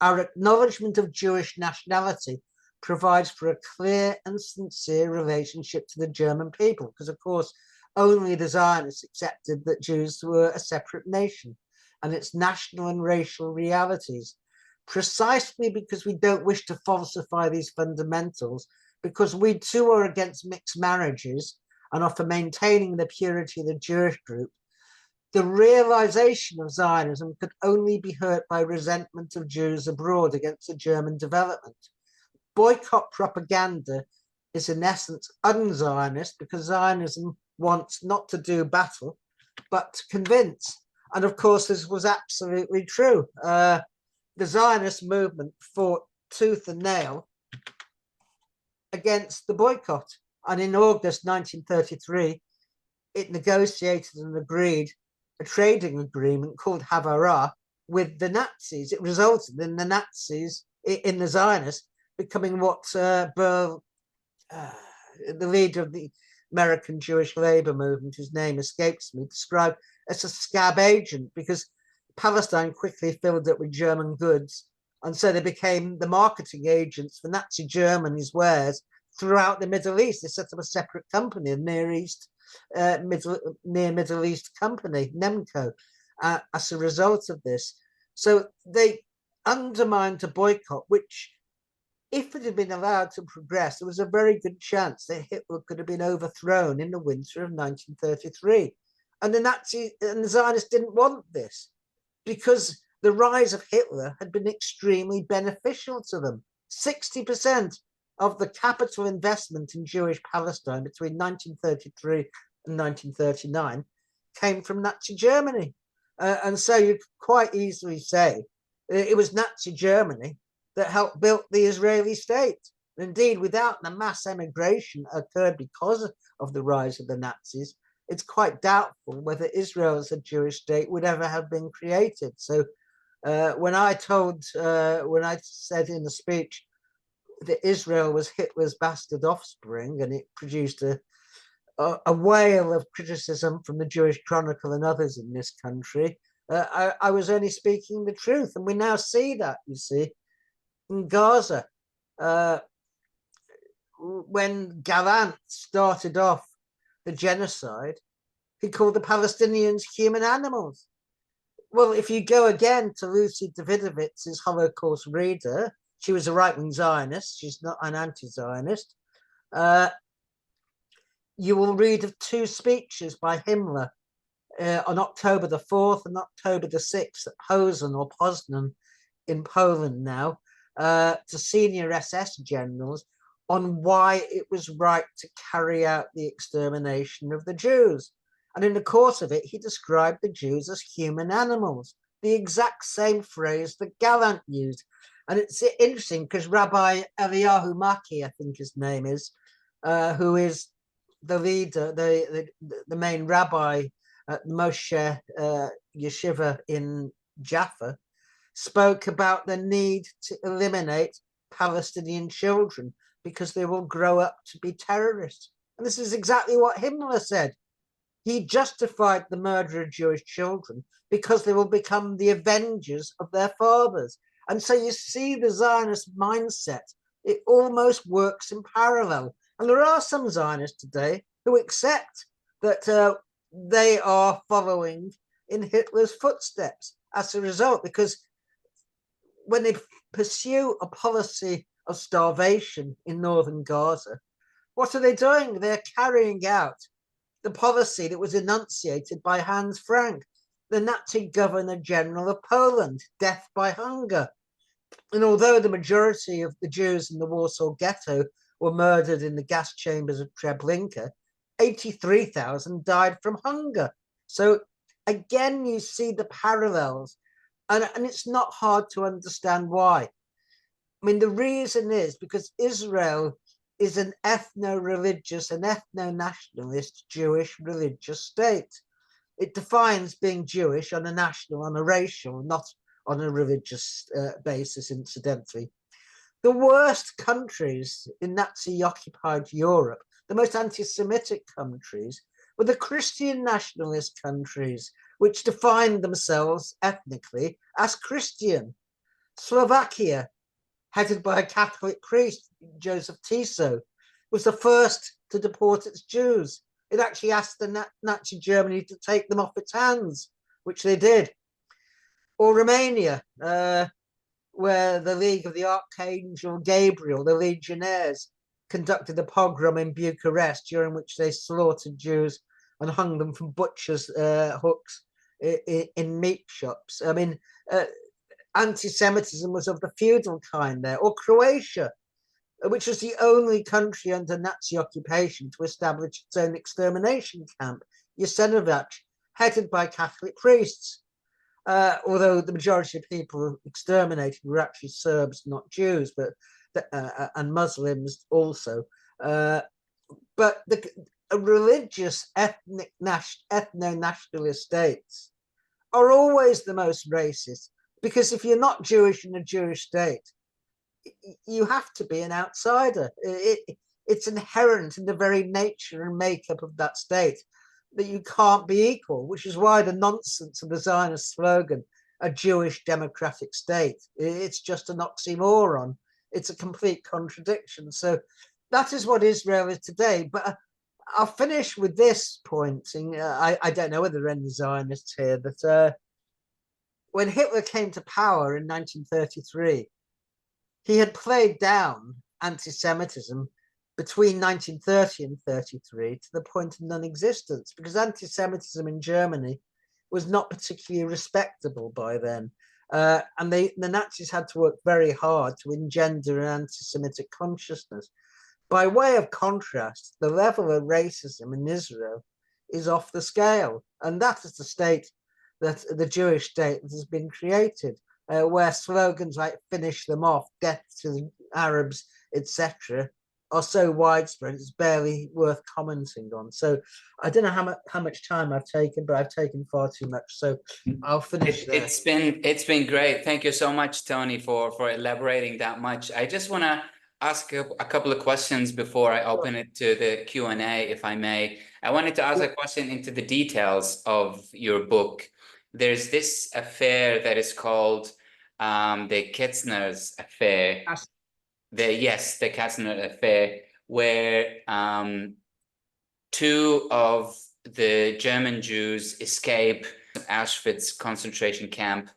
Our acknowledgement of Jewish nationality provides for a clear and sincere relationship to the German people, because of course, only the Zionists accepted that Jews were a separate nation and its national and racial realities. Precisely because we don't wish to falsify these fundamentals, because we too are against mixed marriages and are for maintaining the purity of the Jewish group, the realization of Zionism could only be hurt by resentment of Jews abroad against the German development. Boycott propaganda is in essence un-Zionist because Zionism wants not to do battle, but to convince. And of course, this was absolutely true. The Zionist movement fought tooth and nail against the boycott. And in August 1933, it negotiated and agreed a trading agreement called Havara with the Nazis. It resulted in the Nazis, in the Zionists, becoming what the leader of the American Jewish labor movement, whose name escapes me, described as a scab agent, because Palestine quickly filled up with German goods. And so they became the marketing agents for Nazi Germany's wares throughout the Middle East. They set up a separate company, a Near Middle East company, Nemco, as a result of this. So they undermined a boycott, which, if it had been allowed to progress, there was a very good chance that Hitler could have been overthrown in the winter of 1933. And the Nazis and the Zionists didn't want this because the rise of Hitler had been extremely beneficial to them. 60% of the capital investment in Jewish Palestine between 1933 and 1939 came from Nazi Germany. And so you could quite easily say it was Nazi Germany that helped build the Israeli state. Indeed, without the mass emigration occurred because of the rise of the Nazis, it's quite doubtful whether Israel as a Jewish state would ever have been created. So when I said in the speech that Israel was Hitler's bastard offspring and it produced a whale of criticism from the Jewish Chronicle and others in this country, I was only speaking the truth. And we now see that, you see, in Gaza. When Gallant started off the genocide, he called the Palestinians human animals. Well, if you go again to Lucy Davidovitz's Holocaust Reader, she was a right-wing Zionist. She's not an anti-Zionist. You will read of two speeches by Himmler on October the 4th and October the 6th at Posen or Poznan in Poland now, to senior SS generals on why it was right to carry out the extermination of the Jews. And in the course of it, he described the Jews as human animals, the exact same phrase that Gallant used. And it's interesting because Rabbi Eliyahu Maki, I think his name is, who is the leader, the main rabbi at Moshe Yeshiva in Jaffa, spoke about the need to eliminate Palestinian children because they will grow up to be terrorists. And this is exactly what Himmler said. He justified the murder of Jewish children because they will become the avengers of their fathers. And so you see the Zionist mindset, it almost works in parallel. And there are some Zionists today who accept that they are following in Hitler's footsteps as a result, because when they pursue a policy of starvation in northern Gaza, what are they doing? They're carrying out the policy that was enunciated by Hans Frank, the Nazi Governor General of Poland, death by hunger. And although the majority of the Jews in the Warsaw Ghetto were murdered in the gas chambers of Treblinka, 83,000 died from hunger. So again, you see the parallels, and it's not hard to understand why. I mean, the reason is because Israel is an ethno-religious and ethno-nationalist Jewish religious state. It defines being Jewish on a national, on a racial, not on a religious basis, incidentally. The worst countries in Nazi-occupied Europe, the most anti-Semitic countries, were the Christian nationalist countries, which defined themselves ethnically as Christian. Slovakia, headed by a Catholic priest, Joseph Tiso, was the first to deport its Jews. It actually asked the Nazi Germany to take them off its hands, which they did. Or Romania, where the League of the Archangel Gabriel, the Legionnaires, conducted a pogrom in Bucharest, during which they slaughtered Jews and hung them from butchers' hooks in meat shops. I mean, anti-Semitism was of the feudal kind there. Or Croatia, which was the only country under Nazi occupation to establish its own extermination camp, Jasenovac, headed by Catholic priests. Although the majority of people exterminated were actually Serbs, not Jews, but and Muslims also. But the religious, ethnic, ethno-nationalist states are always the most racist, because if you're not Jewish in a Jewish state, you have to be an outsider. It's inherent in the very nature and makeup of that state that you can't be equal, which is why the nonsense of the Zionist slogan, a Jewish democratic state, it's just an oxymoron. It's a complete contradiction. So that is what Israel is today. But I'll finish with this point. I don't know whether there are any Zionists here, but when Hitler came to power in 1933, he had played down anti-Semitism between 1930 and 33 to the point of non-existence, because anti-Semitism in Germany was not particularly respectable by then. And the Nazis had to work very hard to engender an anti-Semitic consciousness. By way of contrast, the level of racism in Israel is off the scale. And that is the state, that the Jewish state that has been created, where slogans like "finish them off," "death to the Arabs," etc., are so widespread it's barely worth commenting on. So I don't know how much time I've taken, but I've taken far too much. So I'll finish there. It's been great. Thank you so much, Tony, for elaborating that much. I just want to ask a couple of questions before I open it to the Q&A, if I may. I wanted to ask a question into the details of your book. There's this affair that is called the Kastner's affair. The Kastner affair, where two of the German Jews escape Auschwitz concentration camp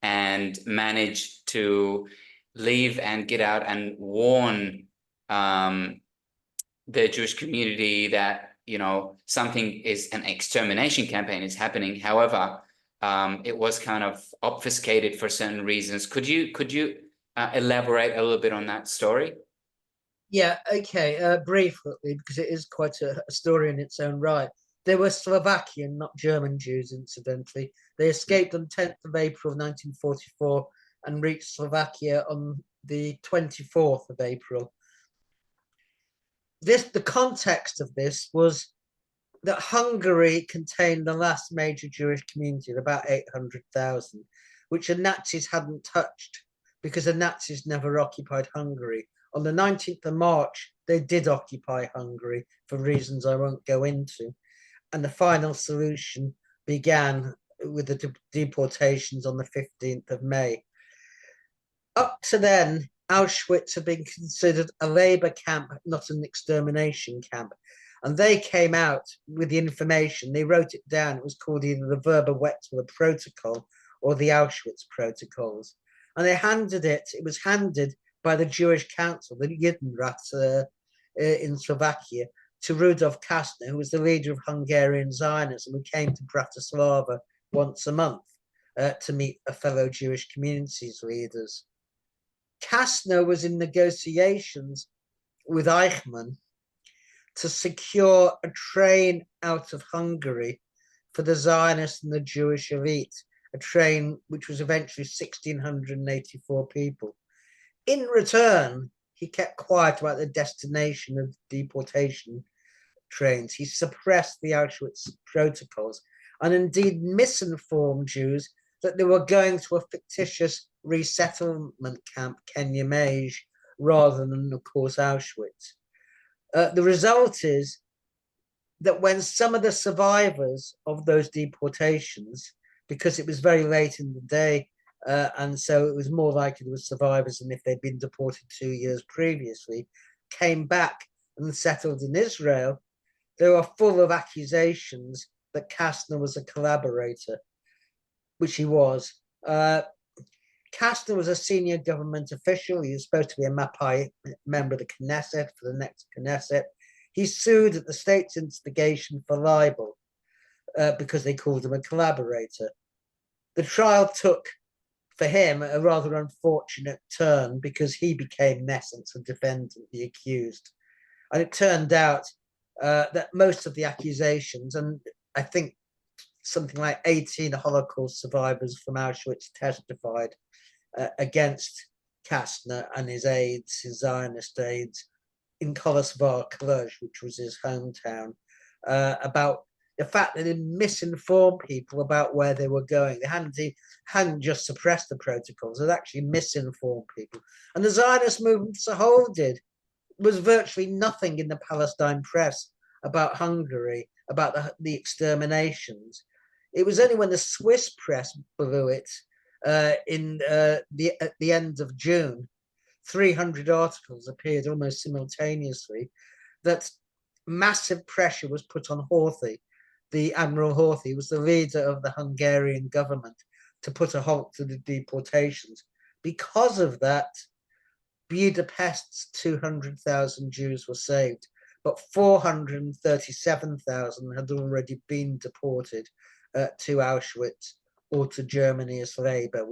and managed to leave and get out and warn the Jewish community that, you know, something is an extermination campaign is happening. However, it was kind of obfuscated for certain reasons. Could you elaborate a little bit on that story? Yeah, okay, briefly, because it is quite a story in its own right. They were Slovakian, not German Jews, incidentally. They escaped on 10th of April 1944 and reached Slovakia on the 24th of April. The context of this was that Hungary contained the last major Jewish community of about 800,000, which the Nazis hadn't touched because the Nazis never occupied Hungary. On the 19th of March, they did occupy Hungary for reasons I won't go into. And the final solution began with the deportations on the 15th of May. Up to then, Auschwitz had been considered a labor camp, not an extermination camp. And they came out with the information, they wrote it down. It was called either the Verba Wetzler Protocol or the Auschwitz Protocols. And they handed it was handed by the Jewish Council, the Judenrat in Slovakia, to Rudolf Kastner, who was the leader of Hungarian Zionism, who came to Bratislava once a month to meet fellow Jewish communities leaders. Kastner was in negotiations with Eichmann to secure a train out of Hungary for the Zionists and the Jewish elite, a train which was eventually 1,684 people. In return, he kept quiet about the destination of deportation trains. He suppressed the Auschwitz protocols and indeed misinformed Jews that they were going to a fictitious resettlement camp, Kenya Mage, rather than, of course, Auschwitz. The result is that when some of the survivors of those deportations, because it was very late in the day, and so it was more likely there were survivors than if they'd been deported 2 years previously, came back and settled in Israel, they were full of accusations that Kastner was a collaborator, which he was. Kastner was a senior government official. He was supposed to be a Mapai member of the Knesset for the next Knesset. He sued at the state's instigation for libel because they called him a collaborator. The trial took, for him, a rather unfortunate turn because he became, in essence, a defendant, the accused. And it turned out that most of the accusations, and I think something like 18 Holocaust survivors from Auschwitz testified against Kastner and his aides, his Zionist aides, in Kolosvar, Cluj, which was his hometown, about the fact that they misinformed people about where they were going. They hadn't just suppressed the protocols, they'd actually misinformed people. And the Zionist movement as a whole did. There was virtually nothing in the Palestine press about Hungary, about the exterminations. It was only when the Swiss press blew it at the end of June, 300 articles appeared almost simultaneously, that massive pressure was put on Horthy. The Admiral Horthy was the leader of the Hungarian government to put a halt to the deportations. Because of that, Budapest's 200,000 Jews were saved, but 437,000 had already been deported to Auschwitz or to Germany as labor.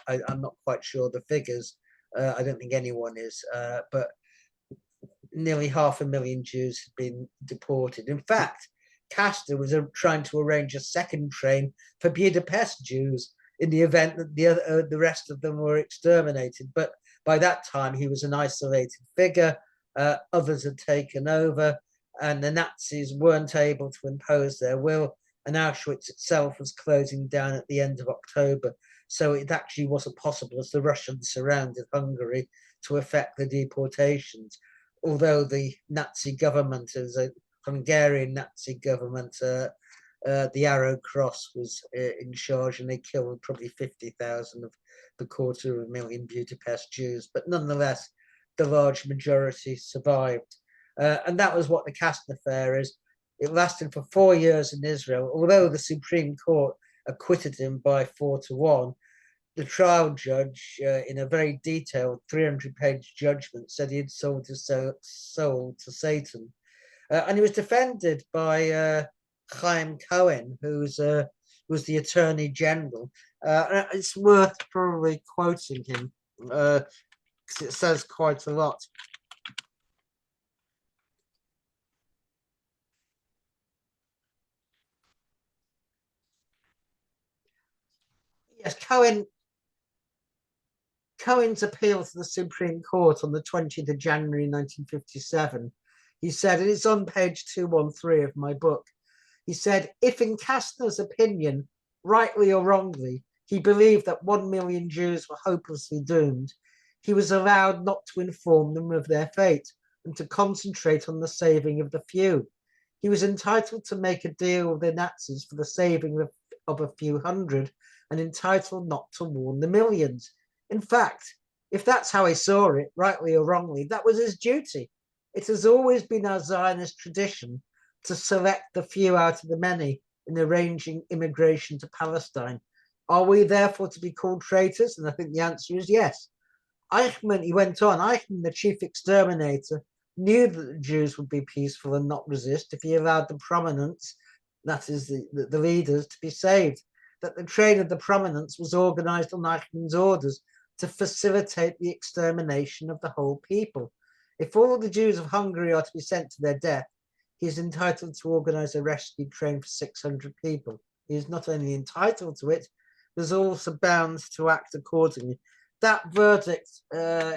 I'm not quite sure the figures. I don't think anyone is, but nearly 500,000 Jews had been deported. In fact, Kastner was trying to arrange a second train for Budapest Jews in the event that the rest of them were exterminated. But by that time, he was an isolated figure. Others had taken over, and the Nazis weren't able to impose their will. And Auschwitz itself was closing down at the end of October. So it actually wasn't possible, as the Russians surrounded Hungary, to effect the deportations. Although the Nazi government, as a Hungarian Nazi government, the Arrow Cross was in charge, and they killed probably 50,000 of the 250,000 Budapest Jews. But nonetheless, the large majority survived. And that was what the Kastner affair is. It lasted for 4 years in Israel, although the Supreme Court acquitted him by 4-1. The trial judge, in a very detailed 300-page judgment, said he had sold his soul to Satan. And he was defended by Chaim Cohen, who was the Attorney General. It's worth probably quoting him because it says quite a lot. Yes, Cohen's appeal to the Supreme Court on the 20th of January 1957, he said, and it's on page 213 of my book, he said, if in Kastner's opinion, rightly or wrongly, he believed that 1 million Jews were hopelessly doomed, he was allowed not to inform them of their fate and to concentrate on the saving of the few. He was entitled to make a deal with the Nazis for the saving of a few hundred and entitled not to warn the millions. In fact, if that's how he saw it, rightly or wrongly, that was his duty. It has always been our Zionist tradition to select the few out of the many in arranging immigration to Palestine. Are we therefore to be called traitors? And I think the answer is yes. Eichmann, he went on, Eichmann, the chief exterminator, knew that the Jews would be peaceful and not resist if he allowed the prominents, that is the leaders, to be saved. That the train of the prominents was organized on Eichmann's orders to facilitate the extermination of the whole people. If all the Jews of Hungary are to be sent to their death, he is entitled to organize a rescue train for 600 people. He is not only entitled to it, but is also bound to act accordingly. That verdict,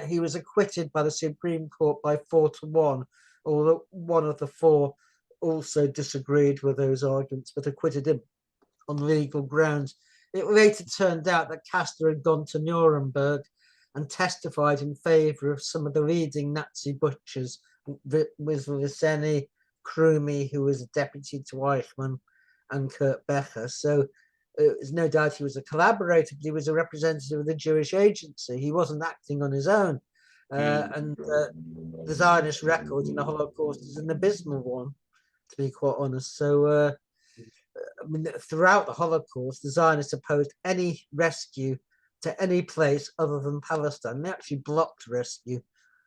he was acquitted by the Supreme Court by 4-1, although one of the four also disagreed with those arguments, but acquitted him on legal grounds. It later turned out that Kastner had gone to Nuremberg and testified in favor of some of the leading Nazi butchers, with Liseni, Krumi, who was a deputy to Eichmann, and Kurt Becher. So there's no doubt he was a collaborator, but he was a representative of the Jewish agency. He wasn't acting on his own. And the Zionist record in the Holocaust is an abysmal one, to be quite honest. So I mean, throughout the Holocaust, the Zionists opposed any rescue to any place other than Palestine. They actually blocked rescue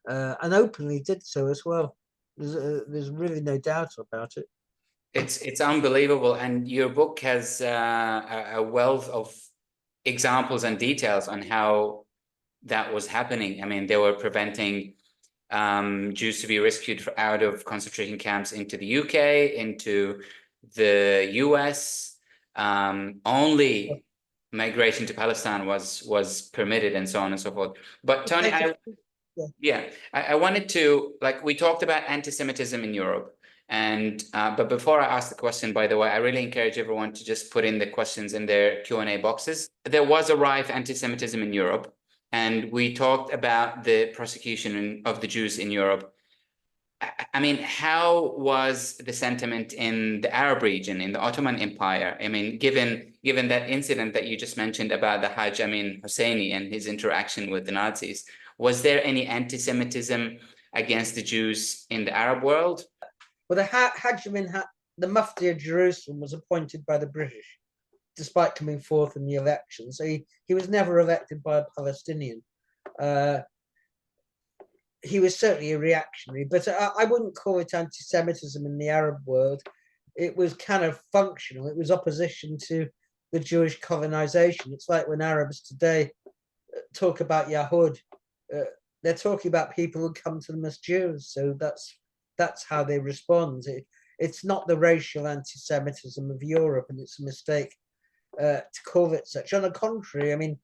and openly did so as well. There's really no doubt about it. It's unbelievable, and your book has a wealth of examples and details on how that was happening. I mean, they were preventing Jews to be rescued out of concentration camps into the UK, into the US. Only migration to Palestine was permitted, and so on and so forth. But Tony, I wanted to, like, we talked about anti-Semitism in Europe. And but before I ask the question, by the way, I really encourage everyone to just put in the questions in their Q&A boxes. There was a rife anti-Semitism in Europe, and we talked about the persecution of the Jews in Europe. I mean, how was the sentiment in the Arab region, in the Ottoman Empire? I mean, given that incident that you just mentioned about the Hajj Amin Husseini and his interaction with the Nazis, was there any anti-Semitism against the Jews in the Arab world? Well, the Mufti of Jerusalem was appointed by the British, despite coming fourth in the election. So he was never elected by a Palestinian. He was certainly a reactionary, but I wouldn't call it anti-Semitism in the Arab world. It was kind of functional. It was opposition to the Jewish colonization. It's like when Arabs today talk about Yahud, they're talking about people who come to them as Jews. So that's how they respond. It's not the racial anti-Semitism of Europe, and it's a mistake to call it such. On the contrary, I mean,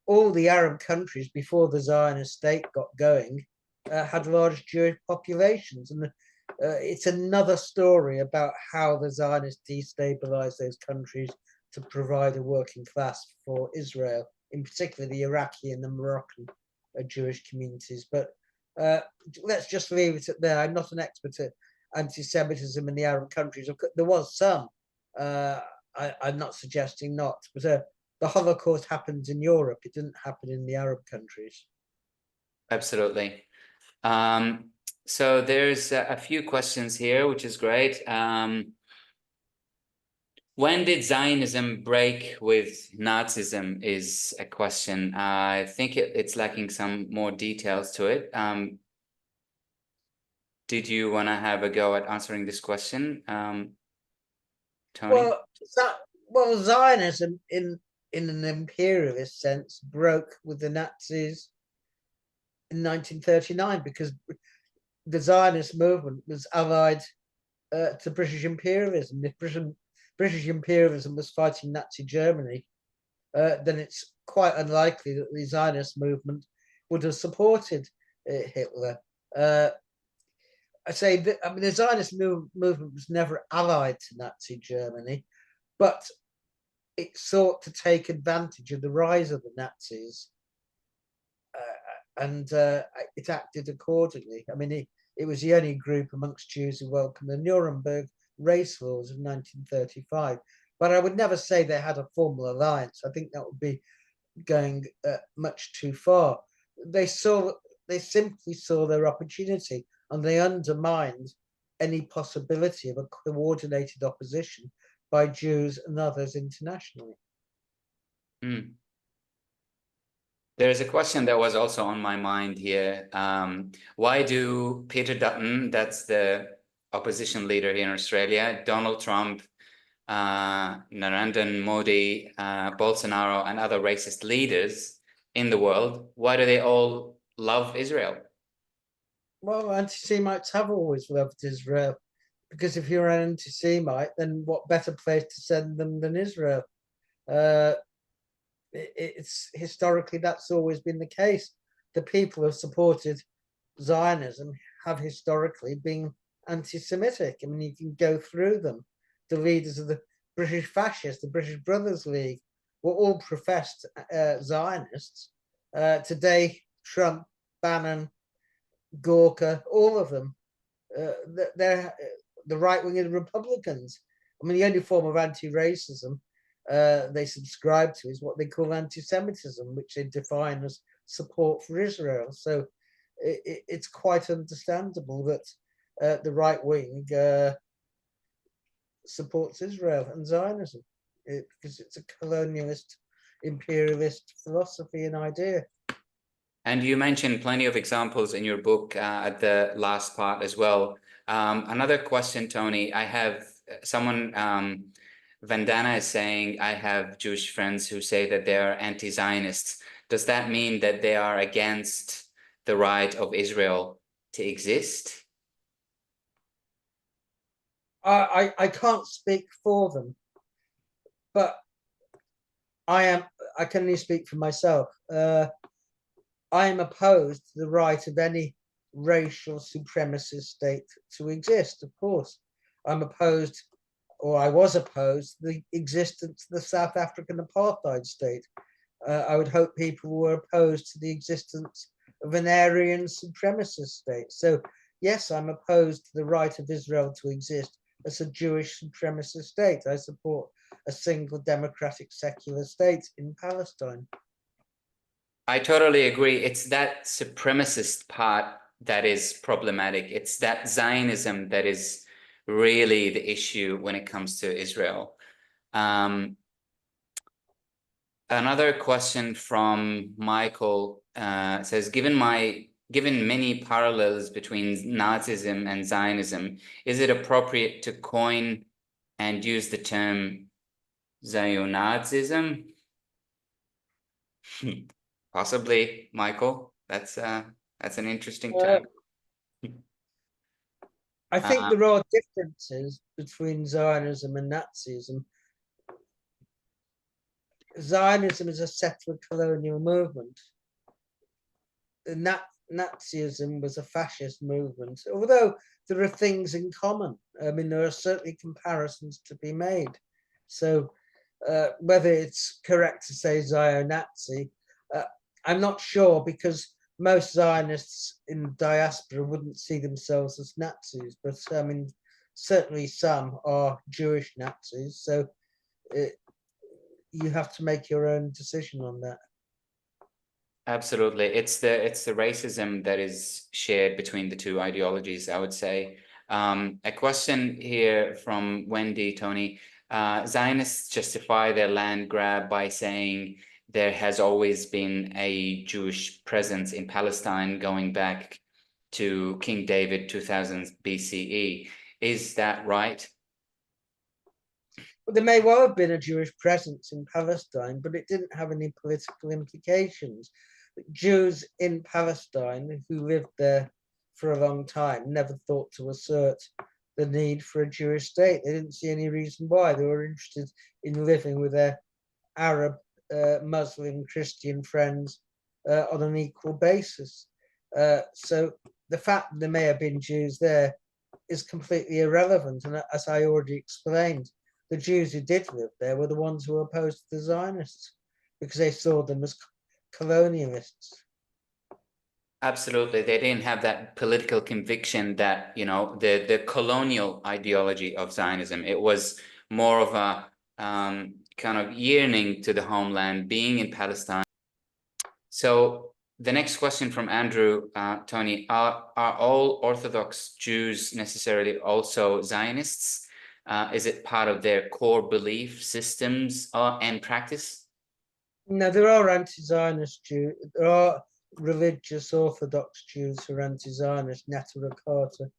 all the Arab countries before the Zionist state got going had large Jewish populations, and it's another story about how the Zionists destabilized those countries to provide a working class for Israel, in particular the Iraqi and the Moroccan Jewish communities. But let's just leave it at there. I'm not an expert at anti-Semitism in the Arab countries. There was some. I'm not suggesting not, but the Holocaust happened in Europe. It didn't happen in the Arab countries. Absolutely. So there's a few questions here, which is great. When did Zionism break with Nazism is a question. I think it's lacking some more details to it. Did you want to have a go at answering this question, Tony? Well, Zionism in an imperialist sense broke with the Nazis in 1939 because the Zionist movement was allied to British imperialism. If British imperialism was fighting Nazi Germany, then it's quite unlikely that the Zionist movement would have supported Hitler. I say that, I mean, the Zionist movement was never allied to Nazi Germany, but it sought to take advantage of the rise of the Nazis, and it acted accordingly. I mean, it was the only group amongst Jews who welcomed the Nuremberg race laws of 1935. But I would never say they had a formal alliance. I think that would be going much too far. They simply saw their opportunity, and they undermined any possibility of a coordinated opposition by Jews and others internationally. There's a question that was also on my mind here. Why do Peter Dutton, that's the opposition leader here in Australia, Donald Trump, Narendra Modi, Bolsonaro, and other racist leaders in the world, why do they all love Israel? Well, anti-Semites have always loved Israel, because if you're an anti-Semite, then what better place to send them than Israel? It's historically that's always been the case. The people who have supported Zionism have historically been anti-Semitic. I mean, you can go through them. The leaders of the British Fascists, the British Brothers League, were all professed Zionists. Today, Trump, Bannon, Gawker, all of them, they're the right-wing Republicans. I mean, the only form of anti-racism they subscribe to is what they call anti-Semitism, which they define as support for Israel. So it's quite understandable that the right wing supports Israel and Zionism because it's a colonialist, imperialist philosophy and idea. And you mentioned plenty of examples in your book at the last part as well. Another question, Tony, I have someone, Vandana is saying, I have Jewish friends who say that they are anti-Zionists. Does that mean that they are against the right of Israel to exist? I can't speak for them, but I can only speak for myself. I am opposed to the right of any racial supremacist state to exist, of course. I'm opposed, or I was opposed, to the existence of the South African apartheid state. I would hope people were opposed to the existence of an Aryan supremacist state. So, yes, I'm opposed to the right of Israel to exist as a Jewish supremacist state. I support a single democratic secular state in Palestine. I totally agree. It's that supremacist part that is problematic. It's that Zionism that is really the issue when it comes to Israel. Another question from Michael says, given many parallels between Nazism and Zionism, is it appropriate to coin and use the term Zionazism? Possibly, Michael. That's an interesting term. I think there are differences between Zionism and Nazism. Zionism is a settler colonial movement. Nazism was a fascist movement, although there are things in common. I mean, there are certainly comparisons to be made. So whether it's correct to say Zio-Nazi, I'm not sure, because most Zionists in diaspora wouldn't see themselves as Nazis, but I mean, certainly some are Jewish Nazis. So you have to make your own decision on that. Absolutely. It's the racism that is shared between the two ideologies, I would say. A question here from Wendy, Tony. Zionists justify their land grab by saying there has always been a Jewish presence in Palestine going back to King David 2000 BCE. Is that right? Well, there may well have been a Jewish presence in Palestine, but it didn't have any political implications. Jews in Palestine who lived there for a long time never thought to assert the need for a Jewish state. They didn't see any reason why. They were interested in living with their Arab, Muslim, Christian friends on an equal basis. So the fact that there may have been Jews there is completely irrelevant. And as I already explained, the Jews who did live there were the ones who were opposed to the Zionists because they saw them as colonialists. Absolutely. They didn't have that political conviction that, you know, the colonial ideology of Zionism. It was more of a kind of yearning to the homeland, being in Palestine. So the next question from Andrew, Tony, are all Orthodox Jews necessarily also Zionists? Is it part of their core belief systems and practice? No, there are anti-Zionist Jews. There are religious Orthodox Jews who are anti-Zionist. Neturei Karta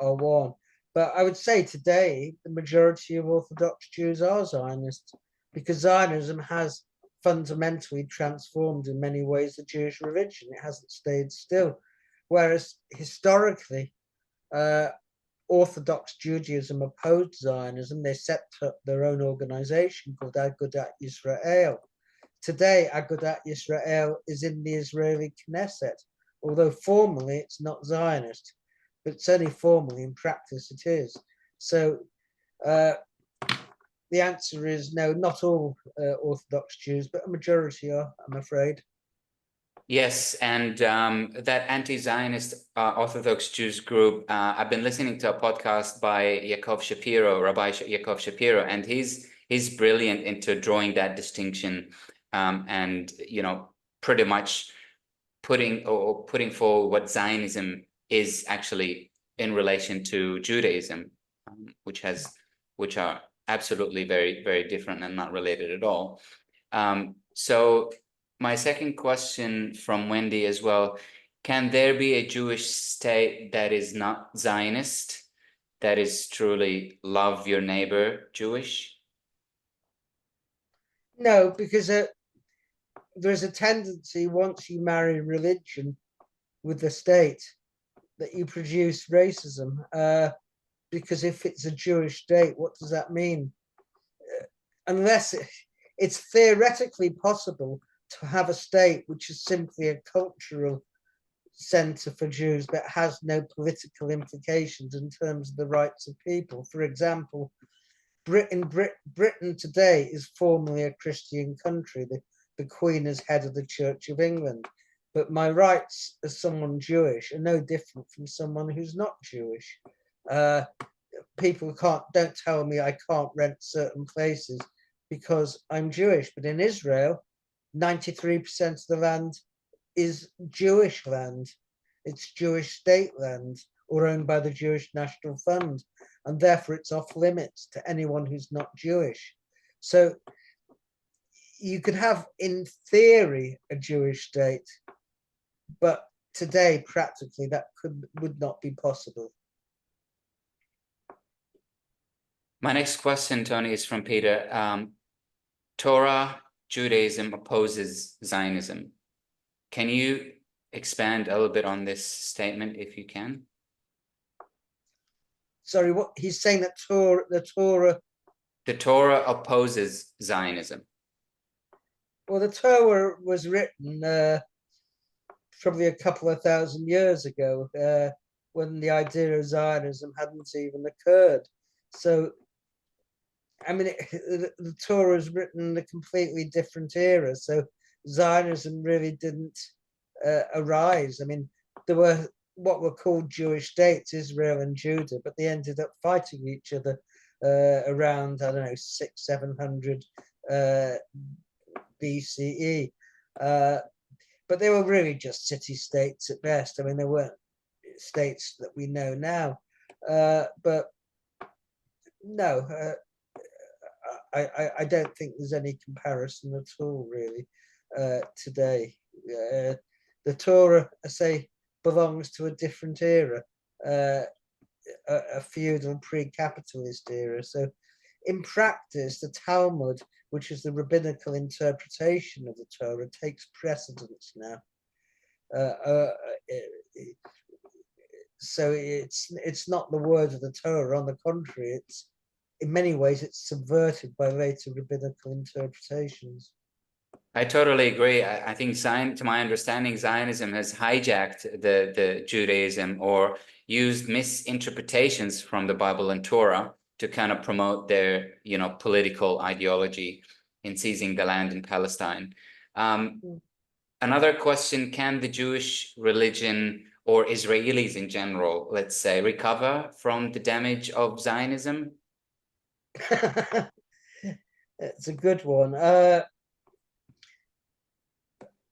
are one. But I would say today, the majority of Orthodox Jews are Zionists because Zionism has fundamentally transformed in many ways the Jewish religion. It hasn't stayed still. Whereas historically, Orthodox Judaism opposed Zionism. They set up their own organization called Agudat Yisrael. Today, Agudat Yisrael is in the Israeli Knesset, although formally it's not Zionist, but it's only formally, in practice it is. So the answer is no, not all Orthodox Jews, but a majority are, I'm afraid. Yes, and that anti-Zionist Orthodox Jews group, I've been listening to a podcast by Yaakov Shapiro, Rabbi Yaakov Shapiro, and he's brilliant into drawing that distinction and, you know, pretty much putting forward what Zionism is actually in relation to Judaism, which are absolutely very, very different and not related at all. So my second question from Wendy as well, can there be a Jewish state that is not Zionist, that is truly love your neighbor Jewish? No, because there's a tendency once you marry religion with the state that you produce racism. Because if it's a Jewish state, what does that mean? Unless it's theoretically possible to have a state which is simply a cultural center for Jews but has no political implications in terms of the rights of people. For example, Britain today is formally a Christian country. The Queen is head of the Church of England. But my rights as someone Jewish are no different from someone who's not Jewish. People don't tell me I can't rent certain places because I'm Jewish. But in Israel, 93% of the land is Jewish land. It's Jewish state land or owned by the Jewish National Fund. And therefore it's off limits to anyone who's not Jewish. So you could have, in theory, a Jewish state, but today, practically, that would not be possible. My next question, Tony, is from Peter. Torah, Judaism opposes Zionism. Can you expand a little bit on this statement, if you can? Sorry, what he's saying that the Torah opposes Zionism. Well, the Torah was written probably a couple of thousand years ago, when the idea of Zionism hadn't even occurred. So, I mean, the Torah was written in a completely different era. So Zionism really didn't arise. I mean, there were what were called Jewish states, Israel and Judah, but they ended up fighting each other around, I don't know, 600-700 BCE. But they were really just city-states at best. I mean, they weren't states that we know now. But no, I don't think there's any comparison at all, really, today. The Torah, I say, belongs to a different era, a feudal pre-capitalist era. So in practice, the Talmud, which is the rabbinical interpretation of the Torah, takes precedence now. So it's not the word of the Torah. On the contrary, it's in many ways it's subverted by later rabbinical interpretations. I totally agree. I think to my understanding, Zionism has hijacked the Judaism or used misinterpretations from the Bible and Torah to kind of promote their, political ideology in seizing the land in Palestine. Another question, can the Jewish religion or Israelis in general, let's say, recover from the damage of Zionism? It's a good one.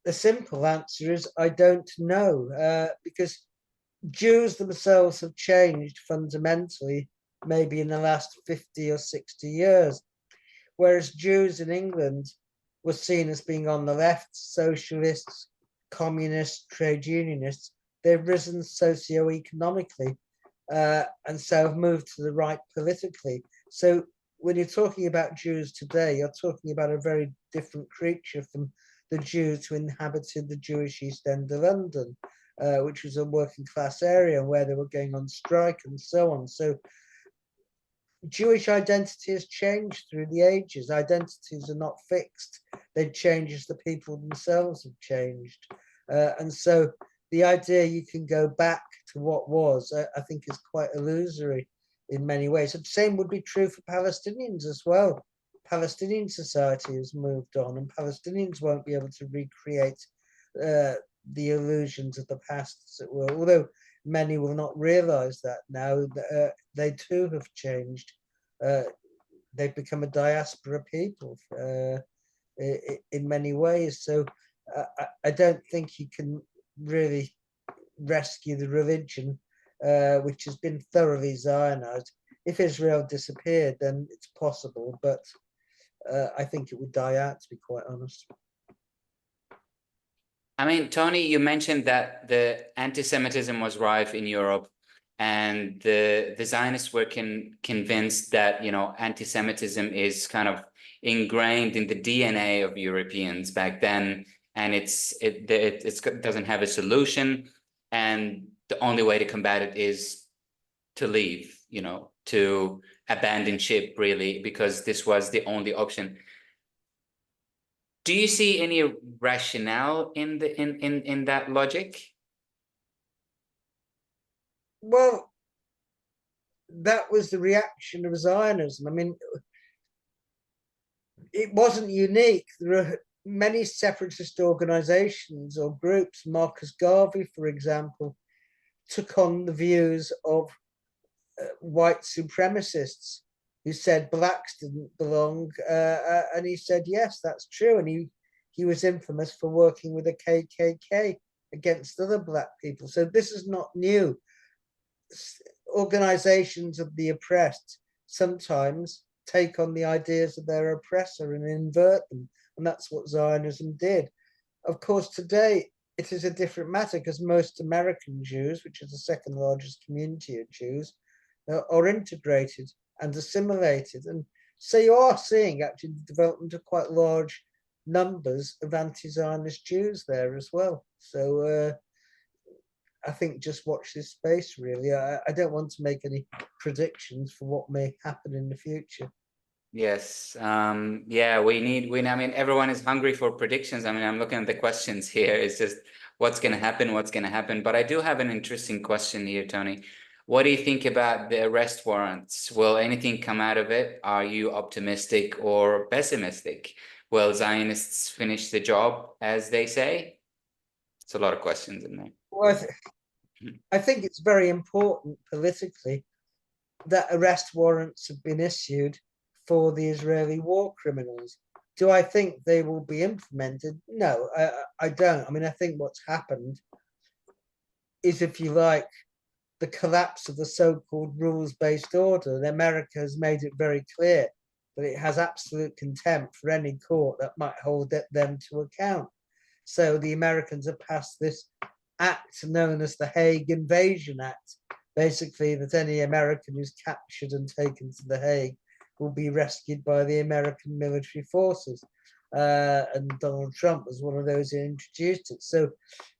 The simple answer is I don't know, because Jews themselves have changed fundamentally, maybe in the last 50 or 60 years, whereas Jews in England were seen as being on the left, socialists, communists, trade unionists. They've risen socio-economically, and so have moved to the right politically. So when you're talking about Jews today, you're talking about a very different creature from the Jews who inhabited the Jewish East End of London, which was a working class area where they were going on strike and so on. So Jewish identity has changed through the ages. Identities are not fixed. They change as the people themselves have changed. And so the idea you can go back to what was, I think, is quite illusory in many ways. And the same would be true for Palestinians as well. Palestinian society has moved on, and Palestinians won't be able to recreate the illusions of the past, as it were. Although many will not realize that now, they too have changed. They've become a diaspora people in many ways. So I don't think you can really rescue the religion, which has been thoroughly Zionized. If Israel disappeared, then it's possible, but I think it would die out, to be quite honest. I mean, Tony, you mentioned that the anti-Semitism was rife in Europe, and the Zionists were convinced that, anti-Semitism is kind of ingrained in the DNA of Europeans back then, and it doesn't have a solution, and the only way to combat it is to leave, to abandon ship, really, because this was the only option. Do you see any rationale in that logic? Well, that was the reaction of Zionism. I mean, it wasn't unique. There are many separatist organizations or groups. Marcus Garvey, for example, took on the views of white supremacists who said blacks didn't belong, and he said, yes, that's true. And he was infamous for working with the KKK against other black people. So this is not new. Organizations of the oppressed sometimes take on the ideas of their oppressor and invert them. And that's what Zionism did. Of course, today it is a different matter because most American Jews, which is the second largest community of Jews, are integrated and assimilated. And so you are seeing actually the development of quite large numbers of anti-Zionist Jews there as well. So I think just watch this space, really. I don't want to make any predictions for what may happen in the future. Yes. Yeah, I mean, everyone is hungry for predictions. I mean, I'm looking at the questions here. It's just what's going to happen. But I do have an interesting question here, Tony. What do you think about the arrest warrants? Will anything come out of it? Are you optimistic or pessimistic? Will Zionists finish the job, as they say? It's a lot of questions in there. Well, I think it's very important politically that arrest warrants have been issued for the Israeli war criminals. Do I think they will be implemented? No, I don't. I mean, I think what's happened is, if you like, the collapse of the so-called rules-based order. And America has made it very clear but it has absolute contempt for any court that might hold them to account. So the Americans have passed this act known as the Hague Invasion Act, basically that any American who's captured and taken to the Hague will be rescued by the American military forces. And Donald Trump was one of those who introduced it. So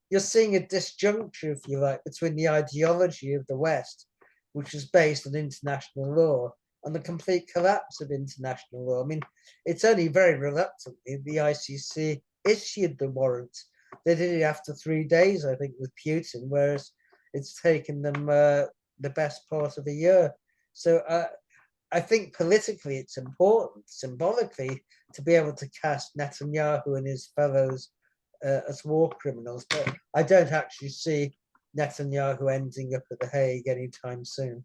you're seeing a disjuncture, if you like, between the ideology of the West, which is based on international law, and the complete collapse of international law. I mean, it's only very reluctantly the ICC issued the warrant. They did it after 3 days, I think, with Putin, whereas it's taken them the best part of a year. So I think politically it's important, symbolically, to be able to cast Netanyahu and his fellows as war criminals. But I don't actually see Netanyahu ending up at The Hague anytime soon.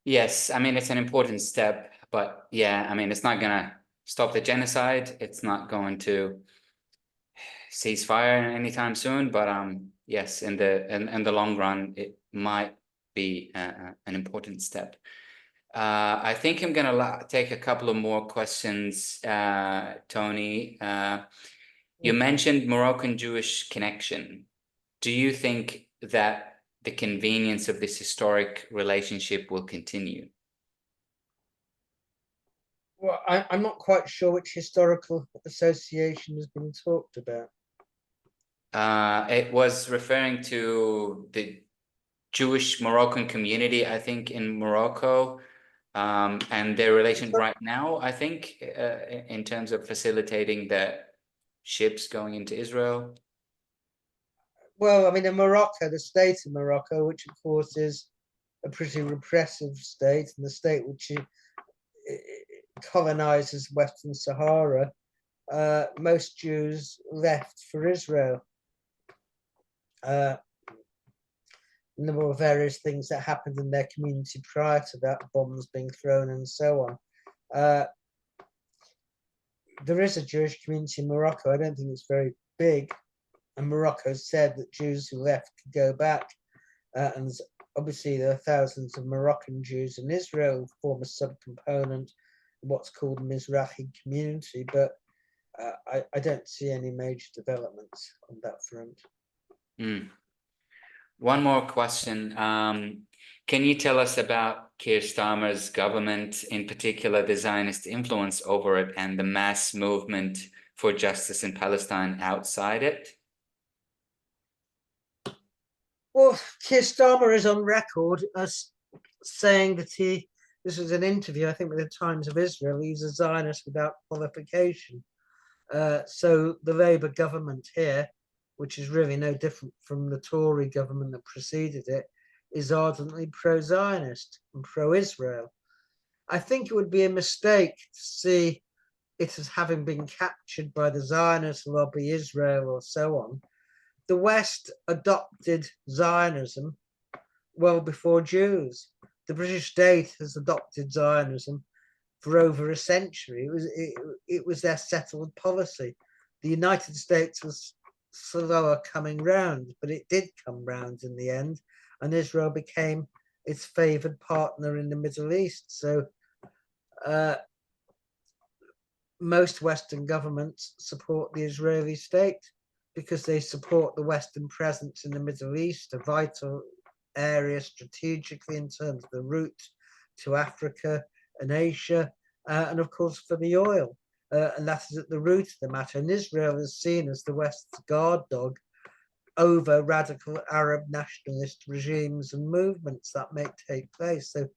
Yes, I mean, it's an important step, but yeah, I mean, it's not going to stop the genocide. It's not going to cease fire anytime soon, but yes, in the long run, it might be an important step. I think I'm gonna take a couple of more questions, Tony. You mentioned Moroccan Jewish connection. Do you think that the convenience of this historic relationship will continue? Well, I'm not quite sure which historical association has been talked about. It was referring to the Jewish Moroccan community, I think, in Morocco, and their relation right now, I think, in terms of facilitating the ships going into Israel. Well, I mean, in Morocco, the state of Morocco, which of course is a pretty repressive state, and the state which colonizes Western Sahara, most Jews left for Israel. And there were various things that happened in their community prior to that, bombs being thrown and so on. There is a Jewish community in Morocco. I don't think it's very big. And Morocco said that Jews who left could go back. And obviously there are thousands of Moroccan Jews in Israel who form a subcomponent of what's called the Mizrahi community. But I don't see any major developments on that front. One more question. Can you tell us about Keir Starmer's government, in particular the Zionist influence over it and the mass movement for justice in Palestine outside it? Well, Keir Starmer is on record as saying that this was an interview, I think, with the Times of Israel, he's a Zionist without qualification. So the Labour government here, which is really no different from the Tory government that preceded it, is ardently pro-Zionist and pro-Israel. I think it would be a mistake to see it as having been captured by the Zionist lobby, Israel, or so on. The West adopted Zionism well before Jews. The British state has adopted Zionism for over a century. It was their settled policy. The United States was slower coming round, but it did come round in the end, and Israel became its favored partner in the Middle East. So most Western governments support the Israeli state because they support the Western presence in the Middle East, a vital area strategically in terms of the route to Africa and Asia, and of course for the oil. And that is at the root of the matter. And Israel is seen as the West's guard dog over radical Arab nationalist regimes and movements that may take place. So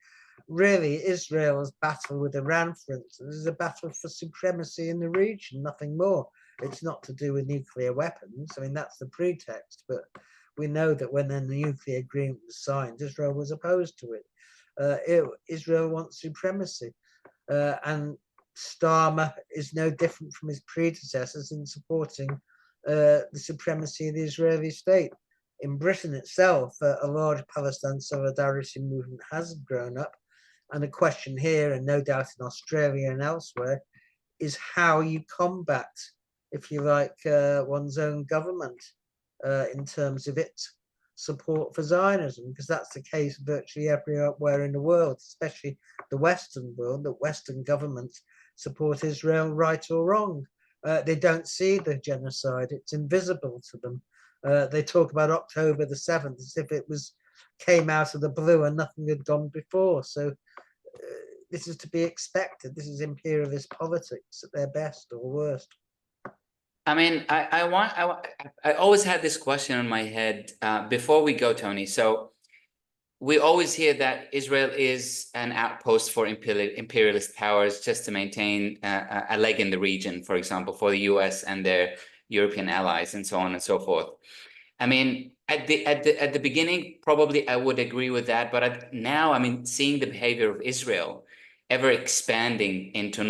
really, Israel's battle with Iran, for instance, is a battle for supremacy in the region, nothing more. It's not to do with nuclear weapons. I mean, that's the pretext. But we know that when the nuclear agreement was signed, Israel was opposed to it. Israel wants supremacy. And Starmer is no different from his predecessors in supporting the supremacy of the Israeli state. In Britain itself, a large Palestine Solidarity movement has grown up. And the question here, and no doubt in Australia and elsewhere, is how you combat, if you like, one's own government in terms of its support for Zionism, because that's the case virtually everywhere in the world, especially the Western world, that Western governments support Israel, right or wrong. They don't see the genocide, it's invisible to them. They talk about October the 7th as if it came out of the blue and nothing had gone before. So this is to be expected. This is imperialist politics at their best or worst. I mean, I always had this question in my head before we go, Tony. So we always hear that Israel is an outpost for imperialist powers just to maintain a leg in the region, for example, for the US and their European allies and so on and so forth. I mean, at the beginning, probably I would agree with that, but now, I mean, seeing the behavior of Israel ever expanding into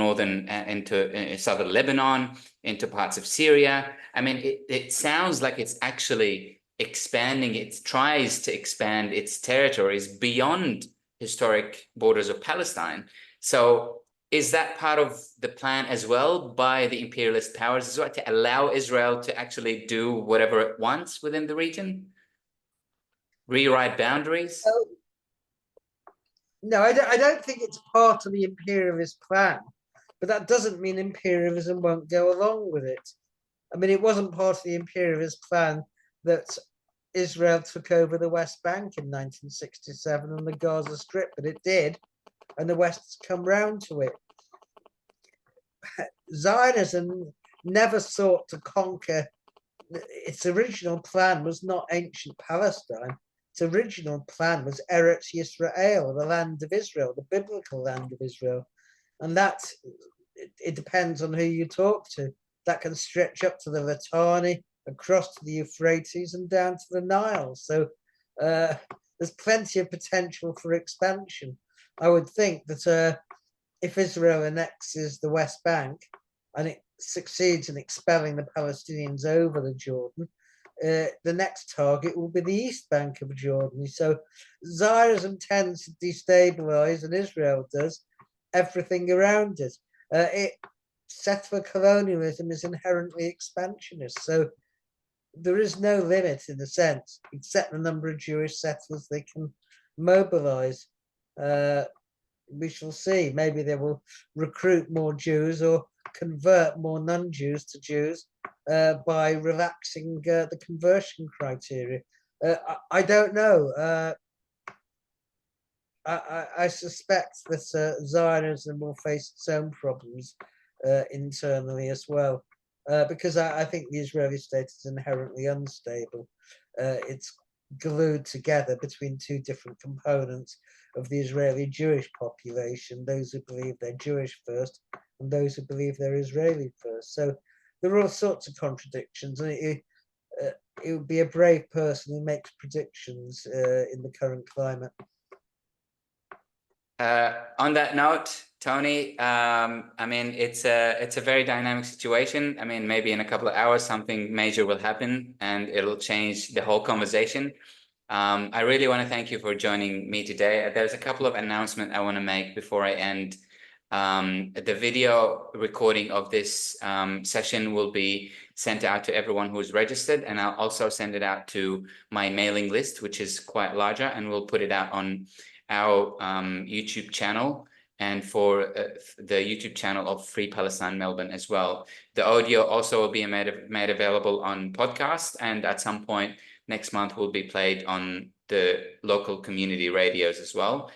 southern Lebanon, into parts of Syria, I mean, it sounds like it's actually expanding. It tries to expand its territories beyond historic borders of Palestine. So is that part of the plan as well by the imperialist powers as well, to allow Israel to actually do whatever it wants within the region? Rewrite boundaries? No, I don't think it's part of the imperialist plan, but that doesn't mean imperialism won't go along with it. I mean, it wasn't part of the imperialist plan that Israel took over the West Bank in 1967 and the Gaza Strip, but it did, and the West's come round to it. Zionism never sought to conquer. Its original plan was not ancient Palestine. Its original plan was Eretz Yisrael, the land of Israel, the biblical land of Israel. And that, it depends on who you talk to. That can stretch up to the Litani, across to the Euphrates and down to the Nile. So there's plenty of potential for expansion. I would think that if Israel annexes the West Bank and it succeeds in expelling the Palestinians over the Jordan, the next target will be the East Bank of Jordan. So Zionism tends to destabilize, and Israel does, everything around it. Settler colonialism is inherently expansionist. So there is no limit in a sense, except the number of Jewish settlers they can mobilize. We shall see. Maybe they will recruit more Jews or convert more non-Jews to Jews by relaxing the conversion criteria. I don't know. I suspect that Zionism will face its own problems internally as well, because I think the Israeli state is inherently unstable. It's glued together between two different components of the Israeli Jewish population, those who believe they're Jewish first and those who believe they're Israeli first. So there are all sorts of contradictions, and it would be a brave person who makes predictions in the current climate. On that note, Tony, I mean, it's a very dynamic situation. I mean, maybe in a couple of hours, something major will happen and it'll change the whole conversation. I really want to thank you for joining me today. There's a couple of announcements I want to make before I end. The video recording of this session will be sent out to everyone who's registered, and I'll also send it out to my mailing list, which is quite larger, and we'll put it out on our YouTube channel and for the YouTube channel of Free Palestine Melbourne as well. The audio also will be made available on podcast, and at some point next month will be played on the local community radios as well.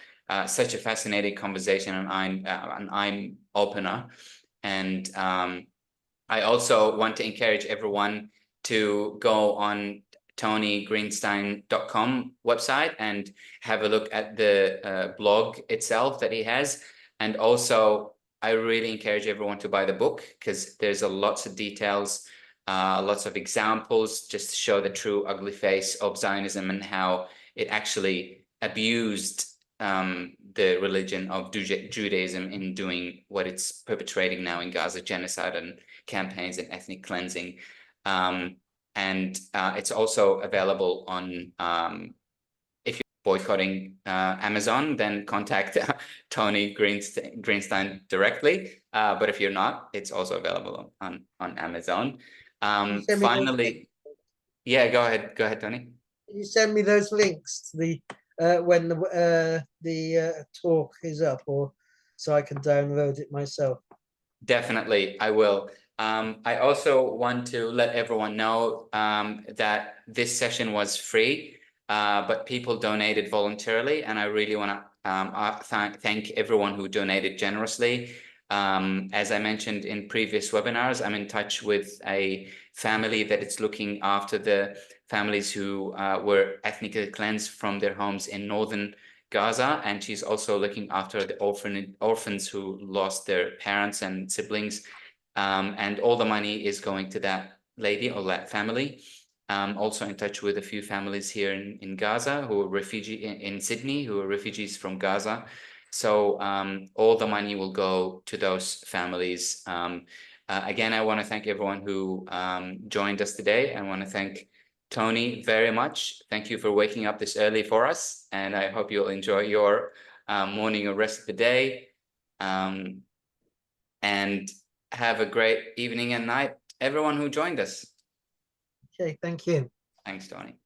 Such a fascinating conversation, and an eye-opener. And I also want to encourage everyone to go on TonyGreenstein.com website and have a look at the blog itself that he has. And also, I really encourage everyone to buy the book, because there's lots of details, lots of examples, just to show the true ugly face of Zionism and how it actually abused the religion of Judaism in doing what it's perpetrating now in Gaza, genocide and campaigns and ethnic cleansing. And it's also available on, if you're boycotting Amazon, then contact Tony Greenstein directly. But if you're not, it's also available on Amazon. Finally, yeah, go ahead, Tony. Can you send me those links to the when the talk is up, or so I can download it myself? Definitely, I will. I also want to let everyone know that this session was free, but people donated voluntarily, and I really want to thank everyone who donated generously. As I mentioned in previous webinars, I'm in touch with a family that is looking after the families who were ethnically cleansed from their homes in northern Gaza, and she's also looking after the orphans who lost their parents and siblings. And all the money is going to that lady or that family. Also in touch with a few families here in Gaza who are in Sydney, who are refugees from Gaza. So all the money will go to those families. Again, I want to thank everyone who joined us today. I want to thank Tony very much. Thank you for waking up this early for us, and I hope you'll enjoy your morning or rest of the day. And have a great evening and night, everyone who joined us. Okay, thank you. Thanks, Tony.